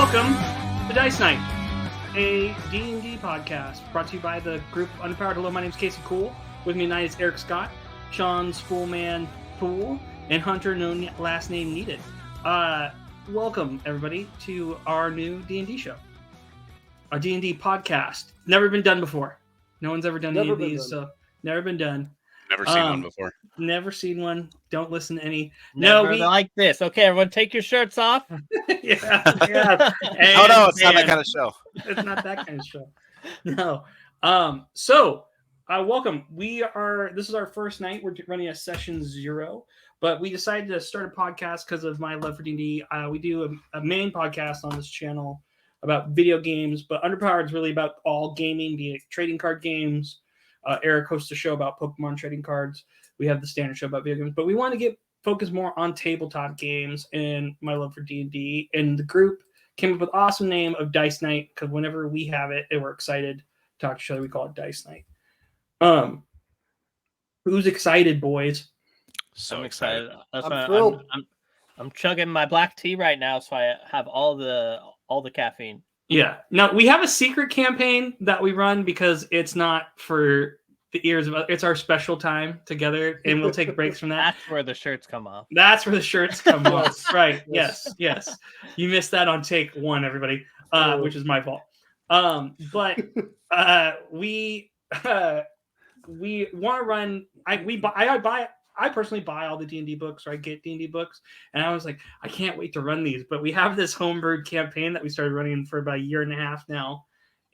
Welcome to Dice Night, a D&D podcast brought to you by the group Underpowered. Hello, my name is Casey Cool. With me tonight is Eric Scott, Sean Spoolman Poole, and Hunter, no last name needed. Welcome, everybody, to our new D&D show. Our D&D podcast. Never been done before. No one's ever done any of these, so never been done. Never seen one before. Never seen one. Don't listen to any. Never like this. Okay, everyone, take your shirts off. yeah. Oh no, it's not that kind of show. It's not that kind of show. No. So welcome. This is our first night. We're running a session 0, but we decided to start a podcast because of my love for D&D. We do a main podcast on this channel about video games, but Underpowered is really about all gaming, be it trading card games. Eric hosts a show about Pokemon trading cards. We have the standard show about video games, but we want to get focused more on tabletop games and my love for D&D. And the group came up with an awesome name of Dice Night because whenever we have it and we're excited to talk to each other, we call it Dice Night. Who's excited, boys? So I'm excited. I'm thrilled. I'm chugging my black tea right now, so I have all the caffeine. Yeah. Now we have a secret campaign that we run because it's not for the ears of others. It's our special time together, and we'll take breaks from that. That's where the shirts come off. That's where the shirts come off. Right. Yes. You missed that on take 1, everybody, which is my fault. But we want to run. I personally buy all the D&D books, or I get D&D books, and I was like, I can't wait to run these. But we have this homebrewed campaign that we started running for about a year and a half now,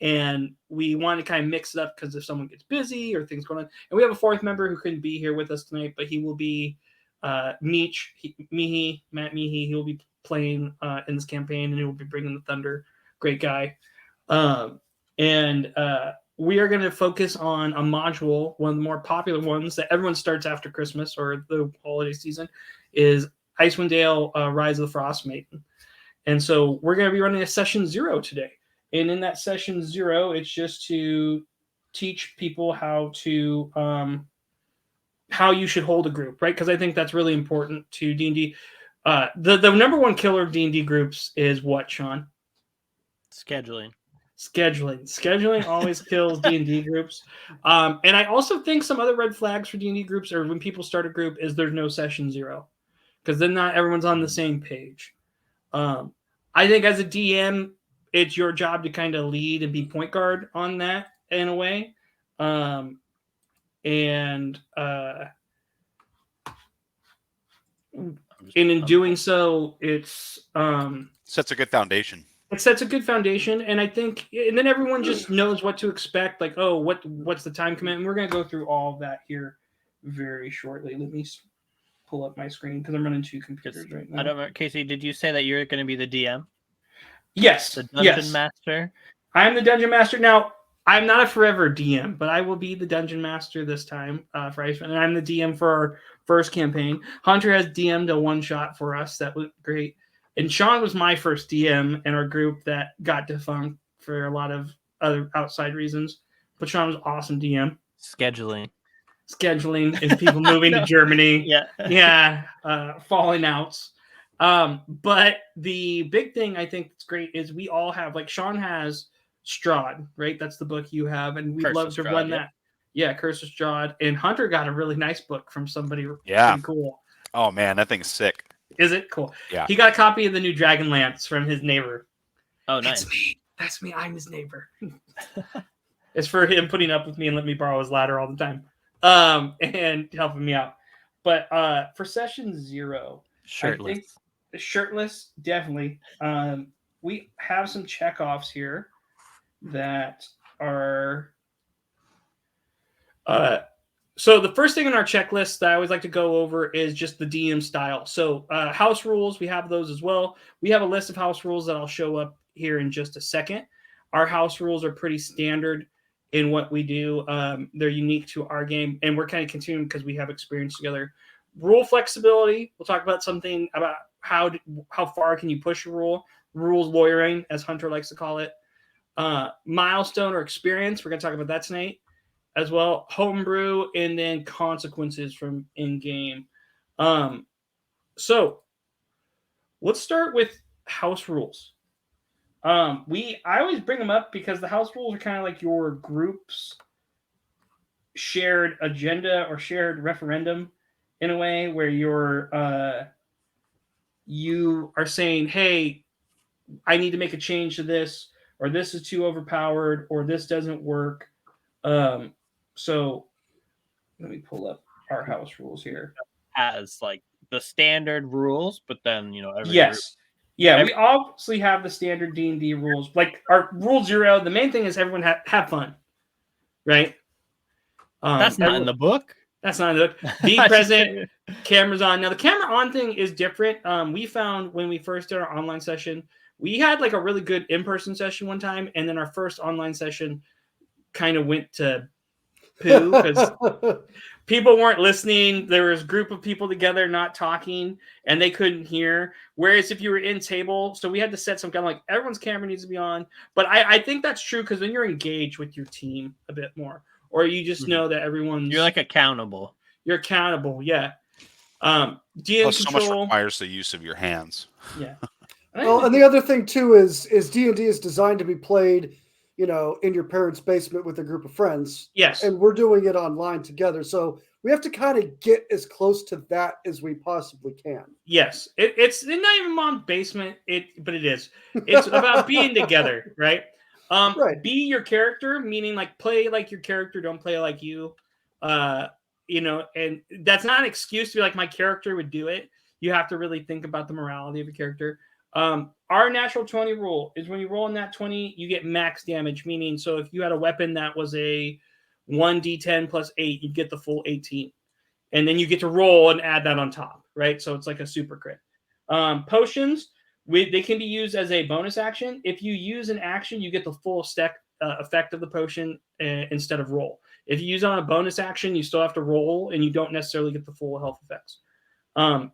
and we want to kind of mix it up because if someone gets busy or things going on, and we have a 4th member who couldn't be here with us tonight, but he will be Matt Meehee. He will be playing in this campaign, and he will be bringing the thunder. Great guy, we are going to focus on a module. One of the more popular ones that everyone starts after Christmas or the holiday season is Icewind Dale Rise of the Frost Maiden. And so we're going to be running a session 0 today. And in that session 0, it's just to teach people how you should hold a group, right? Because I think that's really important to D&D. The number one killer of D&D groups is what, Sean? Scheduling always kills D&D groups. And I also think some other red flags for D&D groups or when people start a group is there's no session 0 because then not everyone's on the same page. I think as a DM, it's your job to kind of lead and be point guard on that in a way. In doing so, it's sets a good foundation. It sets a good foundation, and I think, and then everyone just knows what to expect. Like, oh, what's the time commitment? We're going to go through all of that here very shortly. Let me pull up my screen because I'm running 2 computers right now. I don't remember, Casey. Did you say that you're going to be the DM? Yes, the dungeon master. I'm the dungeon master. Now, I'm not a forever DM, but I will be the dungeon master this time for Icewind, and I'm the DM for our first campaign. Hunter has DM'd a one-shot for us. That was great. And Sean was my first DM in our group that got defunct for a lot of other outside reasons. But Sean was awesome DM. Scheduling and people moving to Germany. Yeah. Falling outs. But the big thing I think that's great is we all have, like Sean has Strahd, right? That's the book you have. And we'd love to run that. Yeah, Curse of Strahd. And Hunter got a really nice book from somebody pretty cool. Oh, man, that thing's sick. Is it cool? Yeah. He got a copy of the new Dragonlance from his neighbor. Oh, nice. That's me. I'm his neighbor. It's for him putting up with me and letting me borrow his ladder all the time, and helping me out. But for session 0, shirtless, definitely. We have some checkoffs here that are. So the first thing on our checklist that I always like to go over is just the DM style. So house rules, we have those as well. We have a list of house rules that I'll show up here in just a second. Our house rules are pretty standard in what we do. They're unique to our game, and we're kind of continuing because we have experience together. Rule flexibility, we'll talk about something about how far can you push a rule. Rules lawyering, as Hunter likes to call it. Milestone or experience, we're going to talk about that tonight as well. Homebrew, and then consequences from in-game. So let's start with house rules. I always bring them up because the house rules are kind of like your group's shared agenda or shared referendum in a way where you are saying, hey, I need to make a change to this, or this is too overpowered, or this doesn't work. So let me pull up our house rules here. Has like the standard rules, but then every yes. Yeah, we obviously have the standard D&D rules. Like our rule 0, the main thing is everyone have fun, right? That's not in the book. That's not in the book. Be present, cameras on. Now, the camera on thing is different. We found when we first did our online session, we had like a really good in-person session one time, and then our first online session kind of went to poo because people weren't listening. There was a group of people together not talking, and they couldn't hear. Whereas if you were in table, so we had to set some kind of like everyone's camera needs to be on. But I think that's true because then you're engaged with your team a bit more, or you just know that everyone's you're like accountable. You're accountable, yeah. DM Plus, control so much requires the use of your hands. Yeah. Well, and the other thing too is D&D is designed to be played, in your parents' basement with a group of friends. Yes. And we're doing it online together. So we have to kind of get as close to that as we possibly can. Yes. It's not even mom's basement, but it is. It's about being together, right? Right. Be your character, meaning like play like your character, don't play like you. And that's not an excuse to be like my character would do it. You have to really think about the morality of a character. Our natural 20 rule is when you roll in that 20, you get max damage, meaning so if you had a weapon that was a 1d10 plus 8, you'd get the full 18. And then you get to roll and add that on top, right? So it's like a super crit. Potions, they can be used as a bonus action. If you use an action, you get the full stack effect of the potion instead of roll. If you use it on a bonus action, you still have to roll, and you don't necessarily get the full health effects.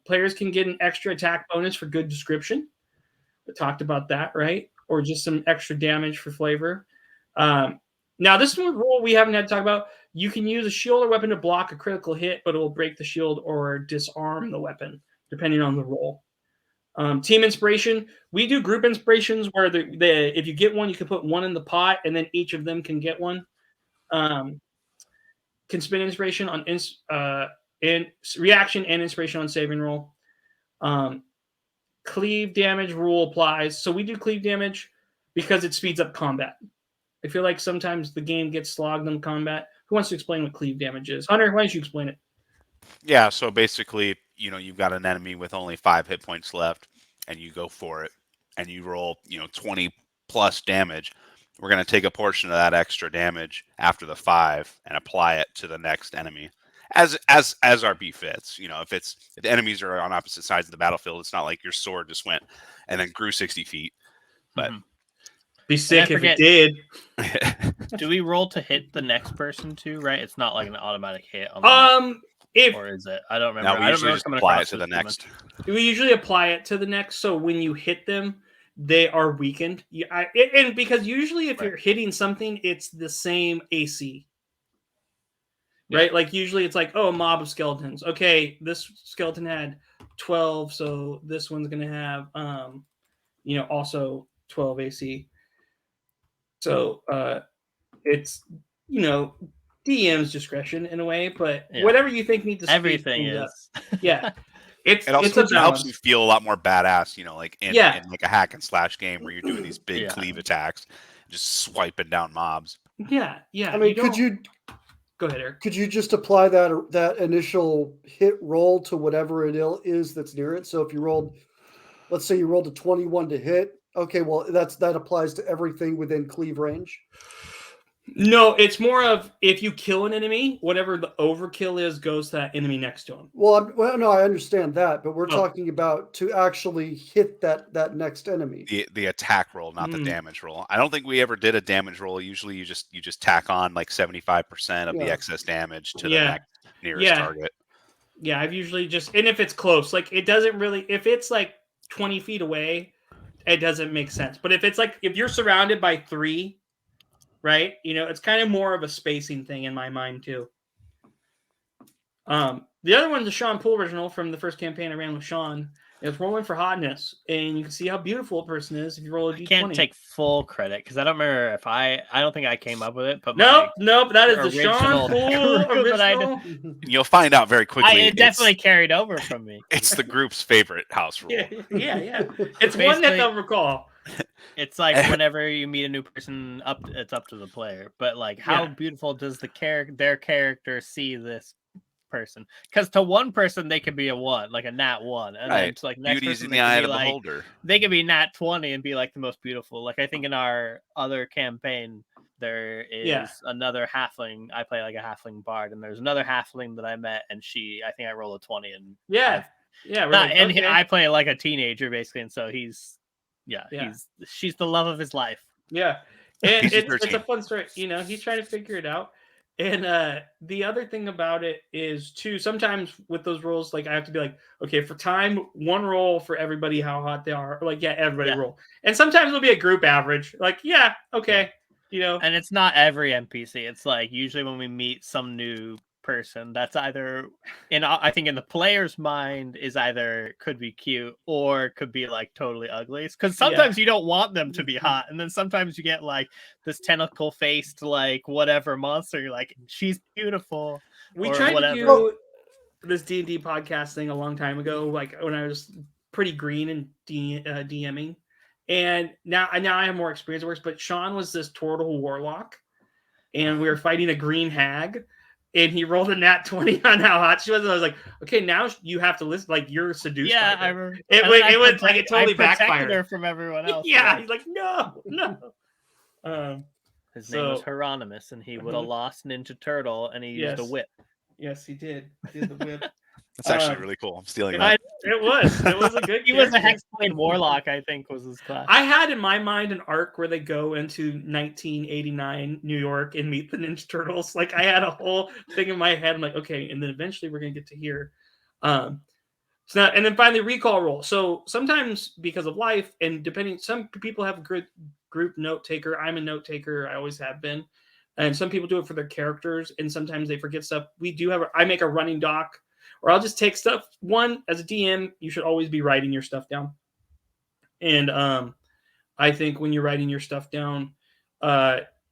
Players can get an extra attack bonus for good description. We talked about that, right? Or just some extra damage for flavor. Now, this one rule we haven't had to talk about. You can use a shield or weapon to block a critical hit, but it will break the shield or disarm the weapon, depending on the roll. Team inspiration. We do group inspirations where if you get one, you can put one in the pot, and then each of them can get one. Can spend inspiration on reaction and inspiration on saving roll. Cleave damage rule applies. So we do cleave damage because it speeds up combat. I feel like sometimes the game gets slogged in combat. Who wants to explain what cleave damage is? Hunter, why don't you explain it? Yeah, so basically, you've got an enemy with only 5 hit points left, and you go for it, and you roll, 20 plus damage. We're going to take a portion of that extra damage after the 5 and apply it to the next enemy, as our befits. If the enemies are on opposite sides of the battlefield, it's not like your sword just went and then grew 60 feet. But be sick if it did. Do we roll to hit the next person too? Right? It's not like an automatic hit. Or is it? I don't remember. No, we usually just apply it to the next. We usually apply it to the next. So when you hit them, they are weakened. And because usually if you're hitting something, it's the same AC. Right? Like usually it's like, a mob of skeletons. Okay, this skeleton had 12, so this one's going to have, also 12 AC. So it's, DM's discretion in a way, but whatever you think needs to everything is. Yeah. It also helps you feel a lot more badass, like in like a hack and slash game where you're doing these big cleave attacks, just swiping down mobs. Yeah. I mean, could you go ahead, Eric? Could you just apply that initial hit roll to whatever it is that's near it? So if you rolled, let's say you rolled a 21 to hit. Okay, well that applies to everything within cleave range. No, it's more of if you kill an enemy, whatever the overkill is goes to that enemy next to him. Well, no, I understand that, but we're talking about to actually hit that next enemy. The attack roll, not the damage roll. I don't think we ever did a damage roll. Usually, you just tack on like 75% of the excess damage to the next nearest target. Yeah, I've usually and if it's close, like it doesn't really. If it's like 20 feet away, it doesn't make sense. But if it's like if you're surrounded by 3. Right? It's kind of more of a spacing thing in my mind, too. The other one, the Sean Poole original from the first campaign I ran with Sean, is rolling for hotness, and you can see how beautiful a person is if you roll a I d20. can't take full credit because I don't remember if I don't think I came up with it, but Nope, that is the Sean original Poole crew that I original. You'll find out very quickly. it definitely carried over from me. It's the group's favorite house rule. Yeah. It's one that they'll recall. It's like whenever you meet a new person, it's up to the player. But like, how beautiful does their character see this person? Because to one person they could be a 1, like a nat 1, and then to like next Beauty's person in they the eye could of be the like beholder. they could be nat 20 and be like the most beautiful. Like I think in our other campaign there is another halfling. I play like a halfling bard, and there's another halfling that I met, and I think I rolled a 20, and I play like a teenager basically, and so she's the love of his life. Yeah, and it's a fun story. He's trying to figure it out. And the other thing about it is too, sometimes with those rolls, like I have to be like, okay, for time, 1 roll for everybody, how hot they are. Or like, everybody roll. And sometimes it'll be a group average. Like, okay. And it's not every NPC. It's like usually when we meet some new person, that's either I think in the player's mind is either could be cute or could be like totally ugly. Because sometimes you don't want them to be hot, and then sometimes you get like this tentacle faced like whatever monster. You're like, she's beautiful. We tried to do this D&D podcast thing a long time ago, like when I was pretty green and DMing, and now I have more experience with it, but Sean was this turtle warlock, and we were fighting a green hag. And he rolled a nat 20 on how hot she was. And I was like, okay, now you have to listen. Like, you're seduced by her. I remember. It was like, it totally backfired her from everyone else. He's like, no. His name was Hieronymus, and he would have lost Ninja Turtle, and he used a whip. Yes, he did. He did the whip. That's actually really cool. I'm stealing that. It was a good. He was a Hexblade Warlock, I think, was his class. I had in my mind an arc where they go into 1989 New York and meet the Ninja Turtles. Like I had a whole thing in my head. I'm like, okay, and then eventually we're gonna get to here. And then finally recall roll. So sometimes because of life and depending, some people have a good group note taker. I'm a note taker. I always have been. And some people do it for their characters, and sometimes they forget stuff. I make a running doc. Or I'll just take stuff. One, as a DM, you should always be writing your stuff down. And I think when you're writing your stuff down,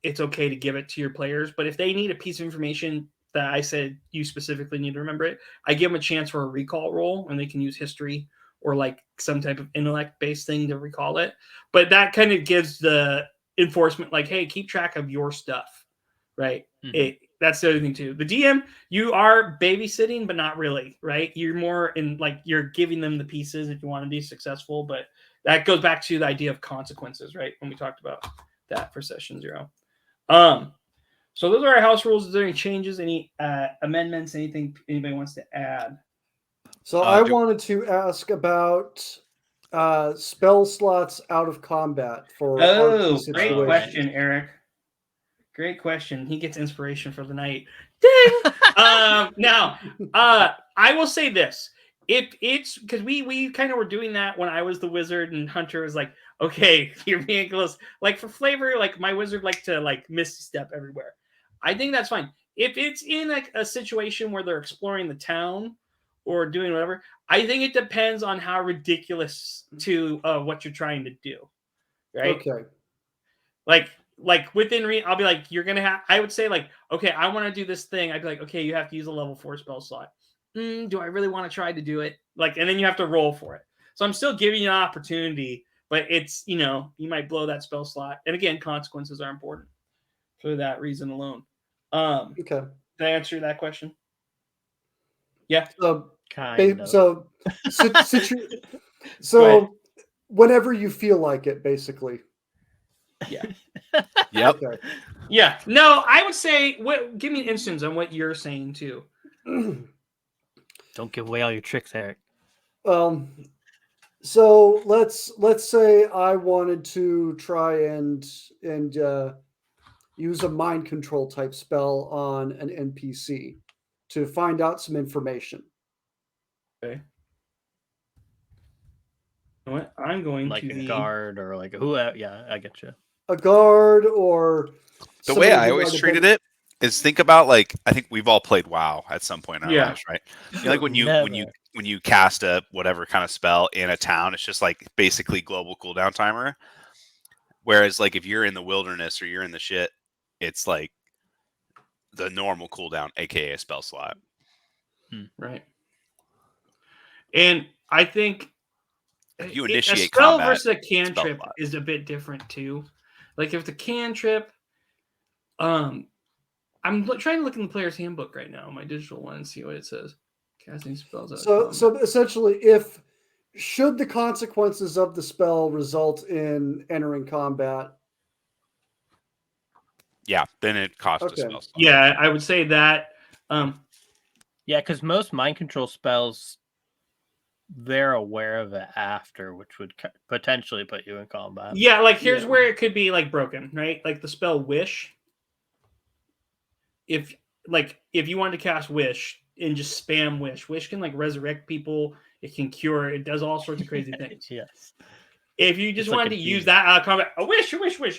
it's okay to give it to your players. But if they need a piece of information that I said you specifically need to remember it, I give them a chance for a recall roll, and they can use history or like some type of intellect-based thing to recall it. But that kind of gives the enforcement, like, hey, keep track of your stuff, right? Mm-hmm. That's the other thing too. The DM, you are babysitting, but not really, right? You're more in like you're giving them the pieces if you want to be successful, but that goes back to the idea of consequences, right? When we talked about that for session 0. So those are our house rules. Is there any changes, any amendments, anything anybody wants to add? So I wanted to ask about spell slots out of combat for. Great question, Eric. Great question. He gets inspiration for the night. Ding! Now, I will say this. If it's because we kind of were doing that when I was the wizard and Hunter was like, okay, you're being close. Like for flavor, like my wizard like to like misstep everywhere. I think that's fine. If it's in like a situation where they're exploring the town or doing whatever, I think it depends on how ridiculous to what you're trying to do. Right? Okay. Like within I'll be like, you're gonna have. I would say like, okay, I want to do this thing. I'd be like, okay, you have to use a level 4 spell slot. Do I really want to try to do it? Like, and then you have to roll for it. So I'm still giving you an opportunity, but it's you might blow that spell slot. And again, consequences are important for that reason alone. Okay. Did I answer that question? Yeah. So whenever you feel like it, basically. Yeah. Yep. Okay. Yeah. No, I would say give me an instance on what you're saying too. Don't give away all your tricks, Eric. So let's say I wanted to try and use a mind control type spell on an NPC to find out some information. Okay. You know what? I'm going like to a guard or like who? Yeah, I get you. A guard or the way I always treated it is think about like I think we've all played WoW at some point in our Yeah. lives, right? You know, like when you Never. cast a whatever kind of spell in a town, it's just like basically global cooldown timer. Whereas like if you're in the wilderness or you're in the shit, it's like the normal cooldown, aka a spell slot. Right. And I think If you a initiate spell combat, versus a spell cantrip slot. is a bit different too. Like if the cantrip, I'm trying to look in the player's handbook right now, my digital one, and see what it says. Casting spells out of So combat. essentially, should the consequences of the spell result in entering combat? Yeah, then it costs a Okay. spell slot. Yeah, I would say that. Yeah, because most mind control spells, they're aware of it after, which would potentially put you in combat. Yeah, like here's Yeah. where it could be like broken, right? Like the spell Wish. If you wanted to cast Wish and just spam Wish can like resurrect people. It can cure. It does all sorts of crazy things. Yes. If you just It's like wanted a to use demon. that out of combat, a wish,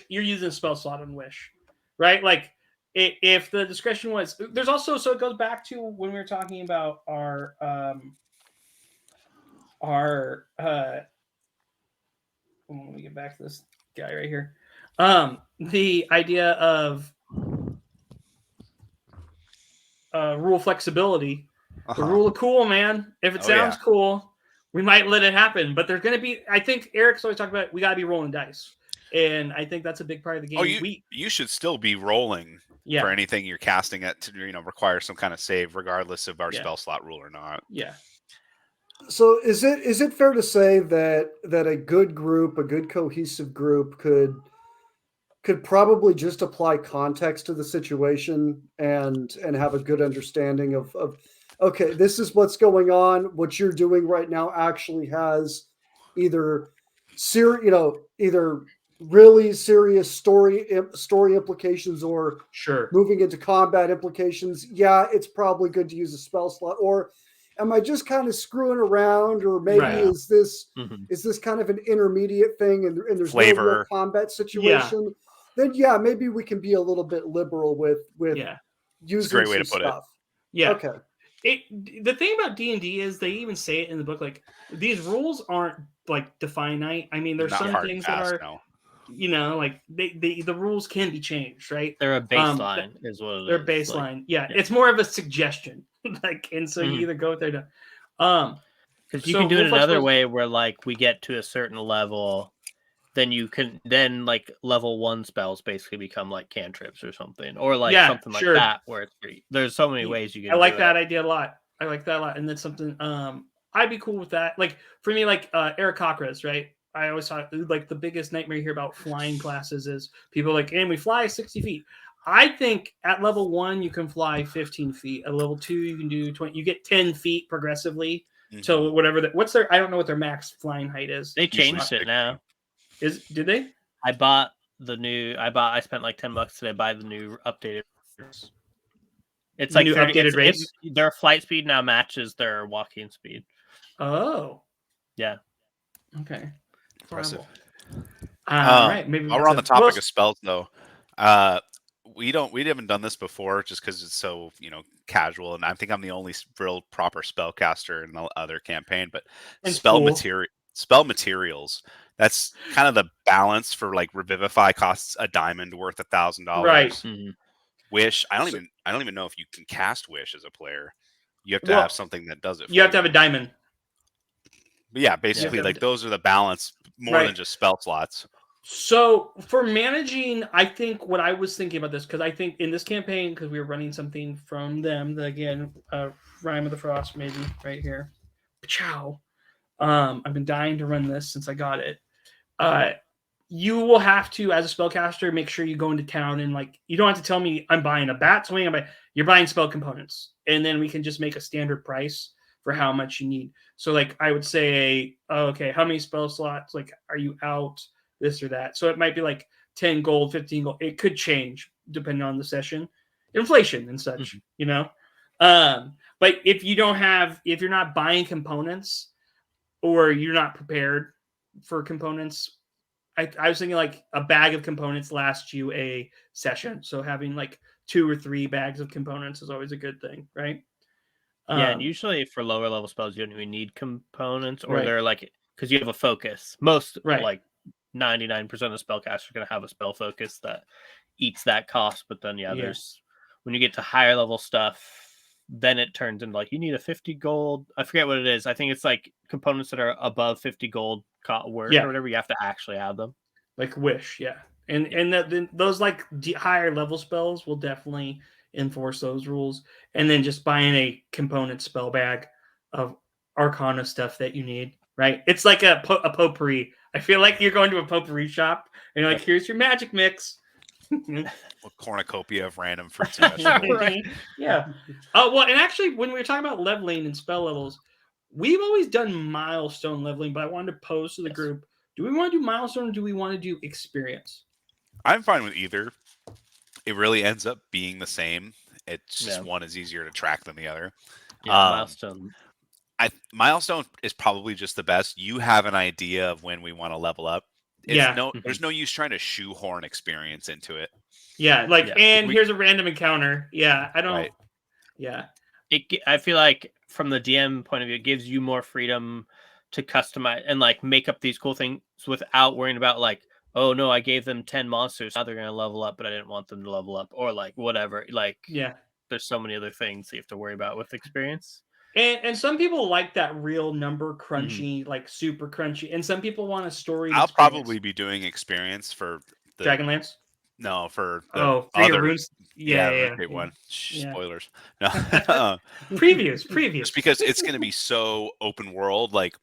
you're using a spell slot on Wish, right? Like if the discretion was, there's also, so it goes back to when we were talking about let me get back to this guy right here. The idea of rule flexibility, the rule of cool, man. If it sounds cool, we might let it happen. But there's going to be, I think Eric's always talked about, we got to be rolling dice. And I think that's a big part of the game. Oh, you should still be rolling for anything you're casting at to require some kind of save, regardless of our spell slot rule or not. Yeah. So is it fair to say that a good group, a good cohesive group could probably just apply context to the situation and have a good understanding of okay, this is what's going on. What you're doing right now actually has either either really serious story implications or moving into combat implications. Yeah, it's probably good to use a spell slot. Or am I just kind of screwing around? Or maybe is this kind of an intermediate thing and there's no real combat situation? Then maybe we can be a little bit liberal with using it's a great way some to put stuff. it. Yeah. Okay. The thing about D&D is they even say it in the book, like these rules aren't like definite. I mean, there's some things that are, like the rules can be changed, right? They're a baseline, is what it is. They're baseline. Like, it's more of a suggestion. Like, and so you either go with there to, because you can do it another way where like we get to a certain level, then you can like level 1 spells basically become like cantrips or something, or like something like that where it's free. There's so many ways you can. I like that idea a lot. And that's something I'd be cool with that. Like for me, like Aarakocras, right? I always thought like the biggest nightmare here about flying classes is people like, and we fly 60 feet. I think at level 1 you can fly 15 feet. At level 2 you can do 20. You get 10 feet progressively. So whatever what's their, I don't know what their max flying height is. They changed it now. Did they? I spent like $10 today buy the new updated. It's like new updated race. Their flight speed now matches their walking speed. Oh. Yeah. Okay. Impressive. All right. Maybe while we're on the topic of spells though, we haven't done this before just because it's so casual, and I think I'm the only real proper spellcaster in the other campaign. But spell materials. That's kind of the balance for like Revivify costs a diamond worth $1,000. Right. Mm-hmm. Wish, I don't even know if you can cast Wish as a player. You have to have something that does it. You have to have a diamond. But yeah, basically, like those are the balance more than just spell slots. So for managing, I think what I was thinking about this, because I think in this campaign, because we were running something from them, Rime of the Frost, maybe right here. Ciao. I've been dying to run this since I got it. You will have to, as a spellcaster, make sure you go into town and like you don't have to tell me I'm buying a bat swing. You're buying spell components, and then we can just make a standard price for how much you need. So like I would say, okay, how many spell slots? Like, are you out this or that? So it might be like 10 gold, 15 gold. It could change depending on the session, inflation and such. But if you're not buying components or you're not prepared for components. I was thinking like a bag of components lasts you a session. So having like 2 or 3 bags of components is always a good thing, right? Yeah, and usually for lower level spells, you don't even need components, or Right. they're like, because you have a focus. Most, Right. like 99% of spellcasters are going to have a spell focus that eats that cost. But then, Yeah. there's when you get to higher level stuff, then it turns into like you need a 50 gold. I forget what it is. I think it's like components that are above 50 gold worth Yeah. or whatever. You have to actually have them. like Wish, yeah, and those like higher level spells will definitely enforce those rules, and then just buying a component spell bag of Arcana stuff that you need, right? It's like a potpourri. I feel like you're going to a potpourri shop and you're like, here's your magic mix. A cornucopia of random fruits and vegetables. Right. Yeah. Well, and actually, when we were talking about leveling and spell levels, we've always done milestone leveling, but I wanted to pose to the group: do we want to do milestone or do we want to do experience? I'm fine with either. It really ends up being the same. It's just Yeah. one is easier to track than the other. Yeah, milestone. Milestone is probably just the best. You have an idea of when we want to level up. There's no use trying to shoehorn experience into it. Yeah, here's a random encounter. Yeah, I don't. Right. Yeah, I feel like from the DM point of view, it gives you more freedom to customize and like make up these cool things without worrying about like, oh no, I gave them 10 monsters, now they're gonna level up, but I didn't want them to level up, or like whatever. Like, yeah. There's so many other things you have to worry about with experience. And some people like that real number crunchy, like super crunchy, and some people want a story. I'll probably be doing experience for the Dragonlance. No, for the for other your runes. Yeah. one. Yeah. Spoilers. No. Previews. Just because it's going to be so open world. Like,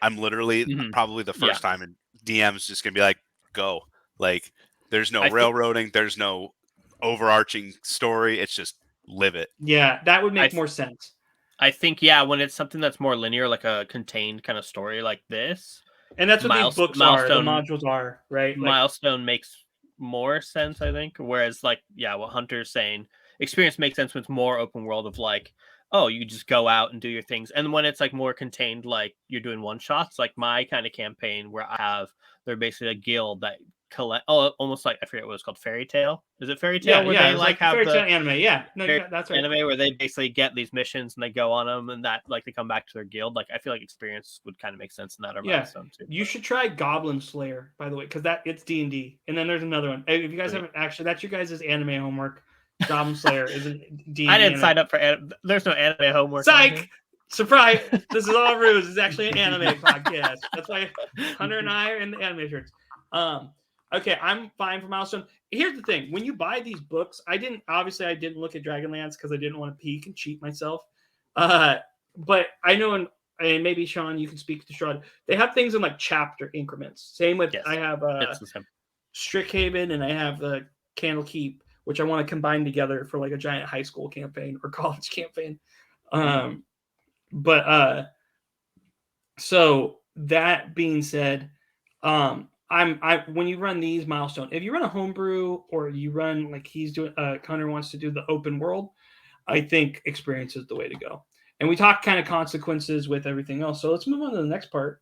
I'm literally probably the first time in DM's just going to be like, go. Like, there's no railroading. There's no overarching story. It's just live it. Yeah, that would make more sense. I think, when it's something that's more linear, like a contained kind of story like this. And that's what these books are. The modules are, right? Milestone makes more sense, I think. Whereas, like, what Hunter's saying, experience makes sense when it's more open world of like, oh, you just go out and do your things. And when it's like more contained, like you're doing one shots, like my kind of campaign where they're basically a guild that collect almost like, I forget what it's called, Fairy Tale. Is it Fairy Tale? Where they like have Fairy Tale anime. Yeah, no, that's right. Anime where they basically get these missions and they go on them, and that like they come back to their guild. Like I feel like experience would kind of make sense in that. Or milestone too. You should try Goblin Slayer, by the way, because it's D&D. And then there's another one. If you guys haven't actually, that's your guys' anime homework. Goblin Slayer is a D&D. I didn't sign up for there's no anime homework. Psych! Surprise! This is all ruse. It's actually an anime podcast. That's why Hunter and I are in the anime shirts. Okay, I'm fine for milestone. Here's the thing: when you buy these books, I didn't look at Dragonlance because I didn't want to peek and cheat myself. But I know, and maybe Sean, you can speak to Sean. They have things in like chapter increments. Same with I have Strixhaven and I have the Candlekeep, which I want to combine together for like a giant high school campaign or college campaign. So that being said, when you run these milestone, if you run a homebrew or you run like he's doing, Connor wants to do the open world, I think experience is the way to go. And we talk kind of consequences with everything else. So let's move on to the next part.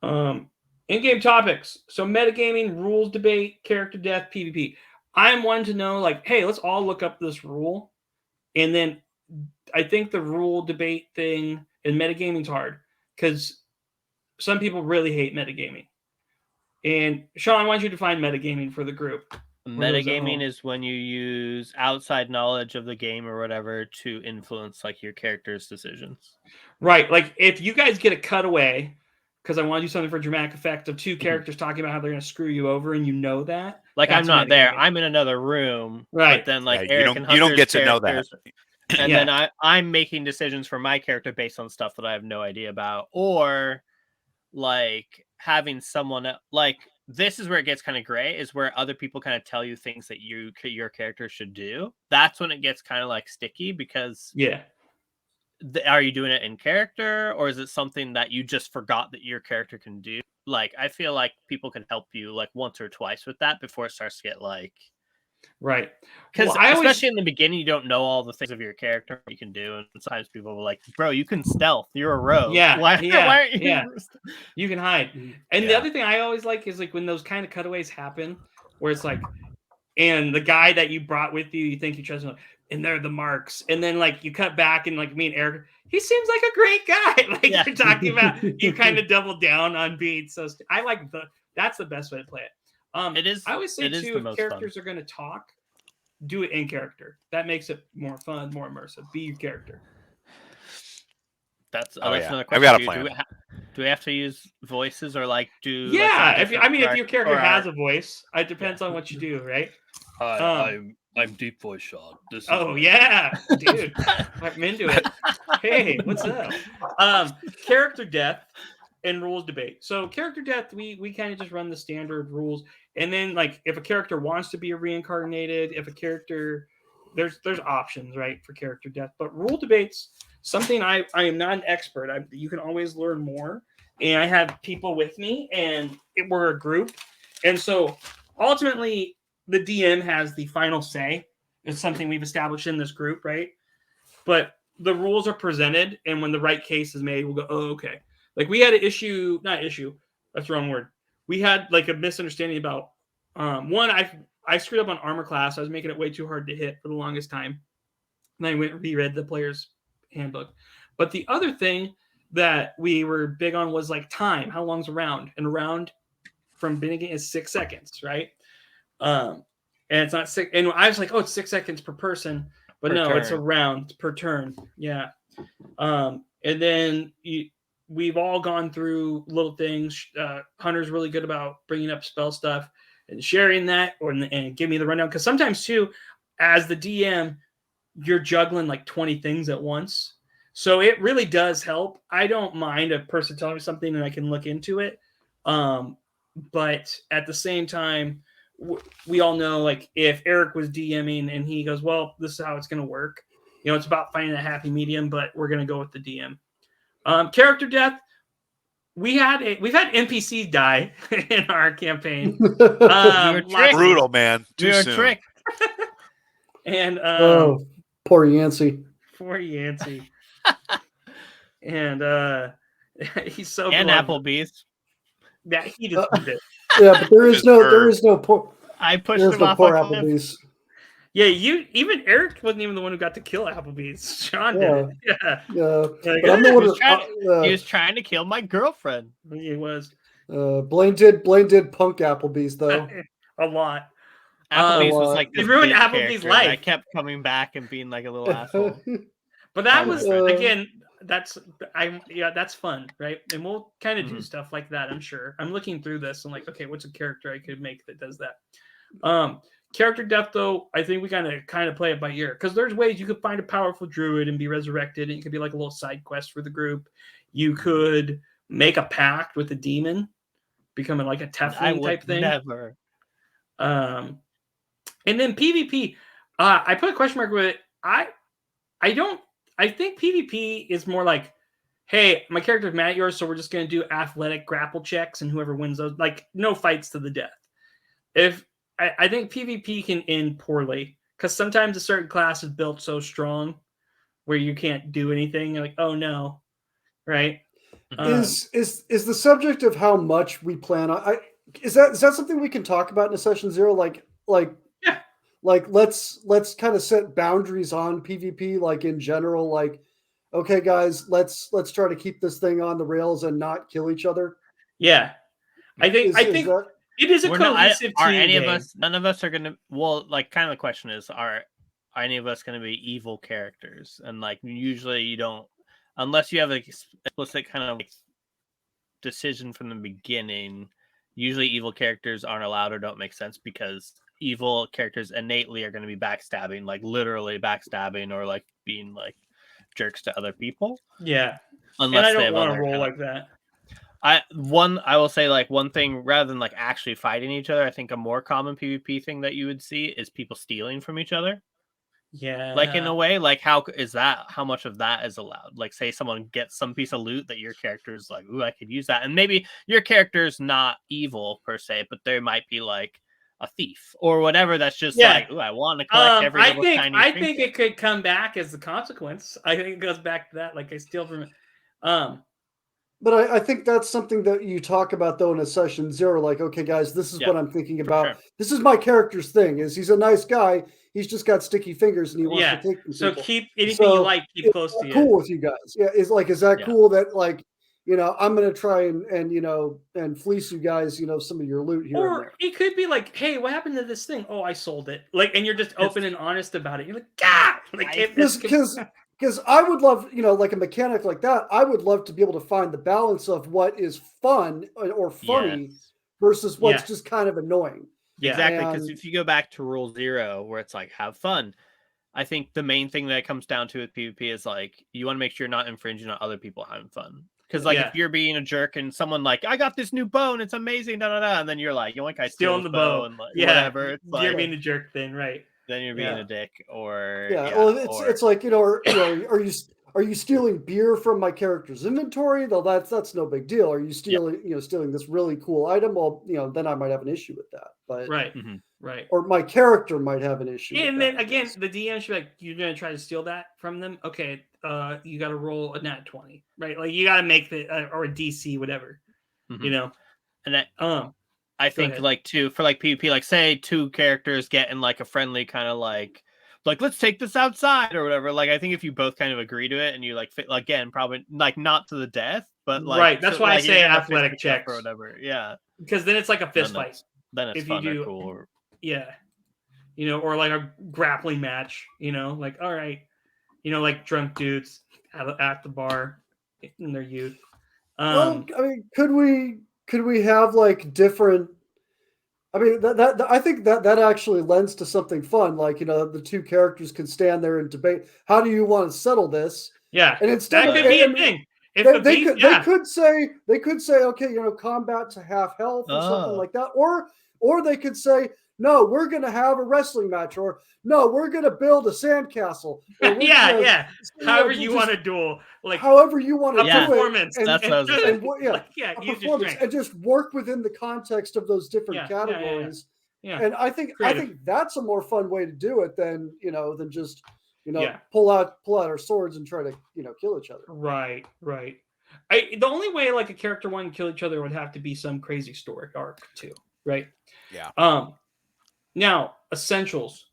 In-game topics. So metagaming, rules debate, character death, PvP. I'm one to know like, hey, let's all look up this rule. And then I think the rule debate thing and metagaming's hard because some people really hate metagaming. And Sean, why don't you define metagaming for the group? Metagaming is when you use outside knowledge of the game or whatever to influence like your character's decisions. Right. Like if you guys get a cutaway, because I want to do something for dramatic effect of two characters talking about how they're going to screw you over, and you know that. Like I'm not there. I'm in another room. Right. But then like Eric and Hunter's you don't get to know that. And then I'm making decisions for my character based on stuff that I have no idea about, or like having someone like this is where it gets kind of gray, is where other people kind of tell you things that your character should do. That's when it gets kind of like sticky because are you doing it in character or is it something that you just forgot that your character can do? Like I feel like people can help you like once or twice with that before it starts to get like right. Because especially in the beginning, you don't know all the things of your character you can do, and sometimes people will like, "Bro, you can stealth. You're a rogue. Yeah, why aren't you? Yeah, you can hide." And the other thing I always like is like when those kind of cutaways happen, where it's like and the guy that you brought with you, you think you trust him, and they're the marks, and then like you cut back and like me and Eric, he seems like a great guy. Like Yeah. you're talking about, you kind of double down on being so. I like that's the best way to play it. It is. I always say it is too, the if most characters are going to talk, do it in character. That makes it more fun, more immersive. Be your character. That's Oh, yeah. another I've question. got a Do, plan. do we have to use voices or like do? Yeah, like, if your character or has a voice, it depends on what you do, right? Hi, I'm Deep Voice Sean. This is Oh my- yeah, dude, I'm into it. Hey, what's up? Character death and rules debate. So character death, we kind of just run the standard rules, and then like if a character wants to be reincarnated, if a character, there's options, right, for character death. But rule debates, something I am not an expert. You can always learn more, and I have people with me, and we're a group, and so ultimately the DM has the final say. It's something we've established in this group, right? But the rules are presented, and when the right case is made, we'll go, oh, okay. Like we had an issue, not issue, that's the wrong word. We had like a misunderstanding about one, I screwed up on armor class. I was making it way too hard to hit for the longest time. And I went and reread the player's handbook. But the other thing that we were big on was like time. How long's a round? And a round from beginning is 6 seconds, right? And it's not 6. And I was like, oh, it's 6 seconds per person. But Per no, it's a turn. round per turn. Yeah. And then we've all gone through little things. Hunter's really good about bringing up spell stuff and sharing that and give me the rundown. Because sometimes, too, as the DM, you're juggling like 20 things at once. So it really does help. I don't mind a person telling me something and I can look into it. But at the same time, we all know, like, if Eric was DMing and he goes, well, this is how it's going to work. You know, it's about finding a happy medium, but we're going to go with the DM. Character death. We've had NPCs die in our campaign. Brutal, man. Too You're a soon. trick. And Oh, poor Yancey. poor Yancey. And he's so And beloved. Applebee's. Yeah, he deserved it. Yeah, but there is no poor I pushed there's him no off poor a cliff. Applebee's. Yeah, even Eric wasn't even the one who got to kill Applebee's. Sean did it. Yeah, Yeah, Like, but I'm the one He was that He was trying to kill my girlfriend. he was Blaine did punk Applebee's though. a lot. Applebee's was well, like he this ruined big Applebee's character, and I life. kept coming back and being like a little asshole. But that Oh, was my God. again. That's that's fun, right? And we'll kind of do Mhm. stuff like that. I'm sure. I'm looking through this and like, okay, what's a character I could make that does that? Character death, though, I think we kind of play it by ear because there's ways you could find a powerful druid and be resurrected, and it could be like a little side quest for the group. You could make a pact with a demon, becoming like a I Teflon would type thing. never. And then PvP, I put a question mark with it. I think PvP is more like, hey, my character's mad at yours, so we're just going to do athletic grapple checks, and whoever wins those, like, no fights to the death. I think PvP can end poorly because sometimes a certain class is built so strong where you can't do anything. You're like, oh no, right? Is the subject of how much we plan on? Is that something we can talk about in a session 0? Yeah. Like let's kind of set boundaries on PvP, like in general. Like, okay, guys, let's try to keep this thing on the rails and not kill each other. Yeah, I think that, it is a We're not, cohesive are team any of game. us? None of us are gonna. Well, like, kind of the question is, are any of us gonna be evil characters? And like, usually you don't, unless you have a explicit kind of like decision from the beginning. Usually, evil characters aren't allowed or don't make sense because evil characters innately are going to be backstabbing, like literally backstabbing, or like being like jerks to other people. Yeah, Unless and I they don't have want other to roll kind like that. I will say, like, one thing, rather than like actually fighting each other, I think a more common PvP thing that you would see is people stealing from each other. Yeah, Like, in a way, like, how much of that is allowed? Like, say someone gets some piece of loot that your character is like, ooh, I could use that. And maybe your character's not evil per se, but there might be like a thief or whatever that's just like, ooh, I want to collect every little tiny I trinket. think it could come back as the consequence. I think it goes back to that. Like, I steal from it. But I think that's something that you talk about though in a session 0. Like, okay, guys, this is Yeah, what I'm thinking about. sure. This is my character's thing. Is he's a nice guy. He's just got sticky fingers and he wants Yeah. to take from So people. keep anything you like, keep is close that to you. cool with you guys? Yeah, is that Yeah. cool that like I'm gonna try and and fleece you guys some of your loot here and Or there. it could be like, hey, what happened to this thing? Oh, I sold it. Like, and you're just open and honest about it. You're like, God, like Because I would love, like a mechanic like that, I would love to be able to find the balance of what is fun or funny Yes. versus what's Yeah. just kind of annoying. Yeah. Exactly, because And- if you go back to Rule 0, where it's like have fun, I think the main thing that it comes down to with PvP is like you want to make sure you're not infringing on other people having fun. Because like Yeah. if you're being a jerk and someone like I got this new bow and it's amazing, and then you're like yoink, I Stealing steal the the bow. bow and like, Yeah. whatever. It's You're like, being a jerk then, right? then you're being Yeah. a dick, or well, or- it's like are you stealing beer from my character's inventory? Though that's no big deal. Are you stealing stealing this really cool item? Well, then I might have an issue with that. But Right. Mhm. Right. or my character might have an issue. And with then that, I again, guess. the DM should be like, you're gonna try to steal that from them. Okay, you got to roll a nat 20, right? Like you got to make the or a DC, whatever, Mhm. And that, I think ahead. like for like PvP, like say two characters get in like a friendly kind of like let's take this outside or whatever. Like I think if you both kind of agree to it and you like fit again, probably like not to the death, but like Right, that's why I like, say you're gonna athletic fist stuff checks. or whatever. Yeah, because then it's like a fist then fight. it's if you fun or do- cool. Or, Yeah, or like a grappling match. Like all right, like drunk dudes at the bar in their youth. Well, I mean, could we have like different? I mean, that I think that actually lends to something fun. Like the two characters can stand there and debate. How do you want to settle this? Yeah, And instead that of could be a and thing. If they could say okay, combat to half health or something like that, or they could say no, we're going to have a wrestling match, or no, we're going to build a sandcastle. yeah. However you want to duel, like however you want to a do performance. it, That's what I was and a a use your performance, strength. and just work within the context of those different Yeah. categories. Yeah. And I think Creative. that's a more fun way to do it than than just Yeah. pull out our swords and try to kill each other. Right. The only way like a character wanting to kill each other would have to be some crazy story arc too, right? Yeah. Now essentials.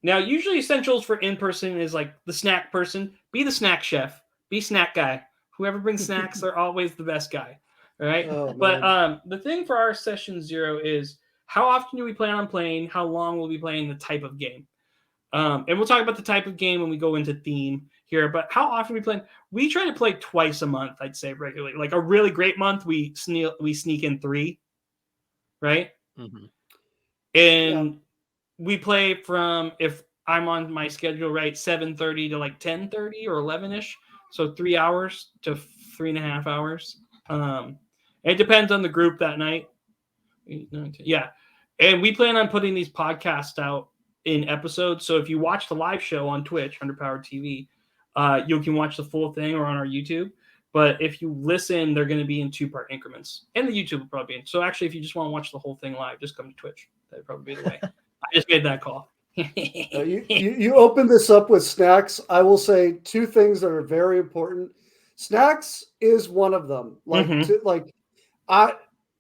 Now usually essentials for in person is like the snack person. Be the snack chef. Be snack guy. Whoever brings snacks are always the best guy. All right. Oh, But man. the thing for our session 0 is how often do we plan on playing? How long will we be playing? The type of game. And we'll talk about the type of game when we go into theme here. But how often we play? We try to play twice a month, I'd say regularly. Like a really great month, we sneak in 3, right? Mhm. And we play from, if I'm on my schedule right, 7:30 to like 10:30 or 11ish. So 3 hours to 3.5 hours. It depends on the group that night. 8, 9, 10, yeah. And we plan on putting these podcasts out in episodes. So if you watch the live show on Twitch, Underpowered TV, you can watch the full thing or on our YouTube. But if you listen, they're going to be in 2-part increments. And the YouTube will probably be in. So actually, if you just want to watch the whole thing live, just come to Twitch. That'd probably be the way. I just made that call. You opened this up with snacks. I will say 2 things that are very important. Snacks is one of them. Like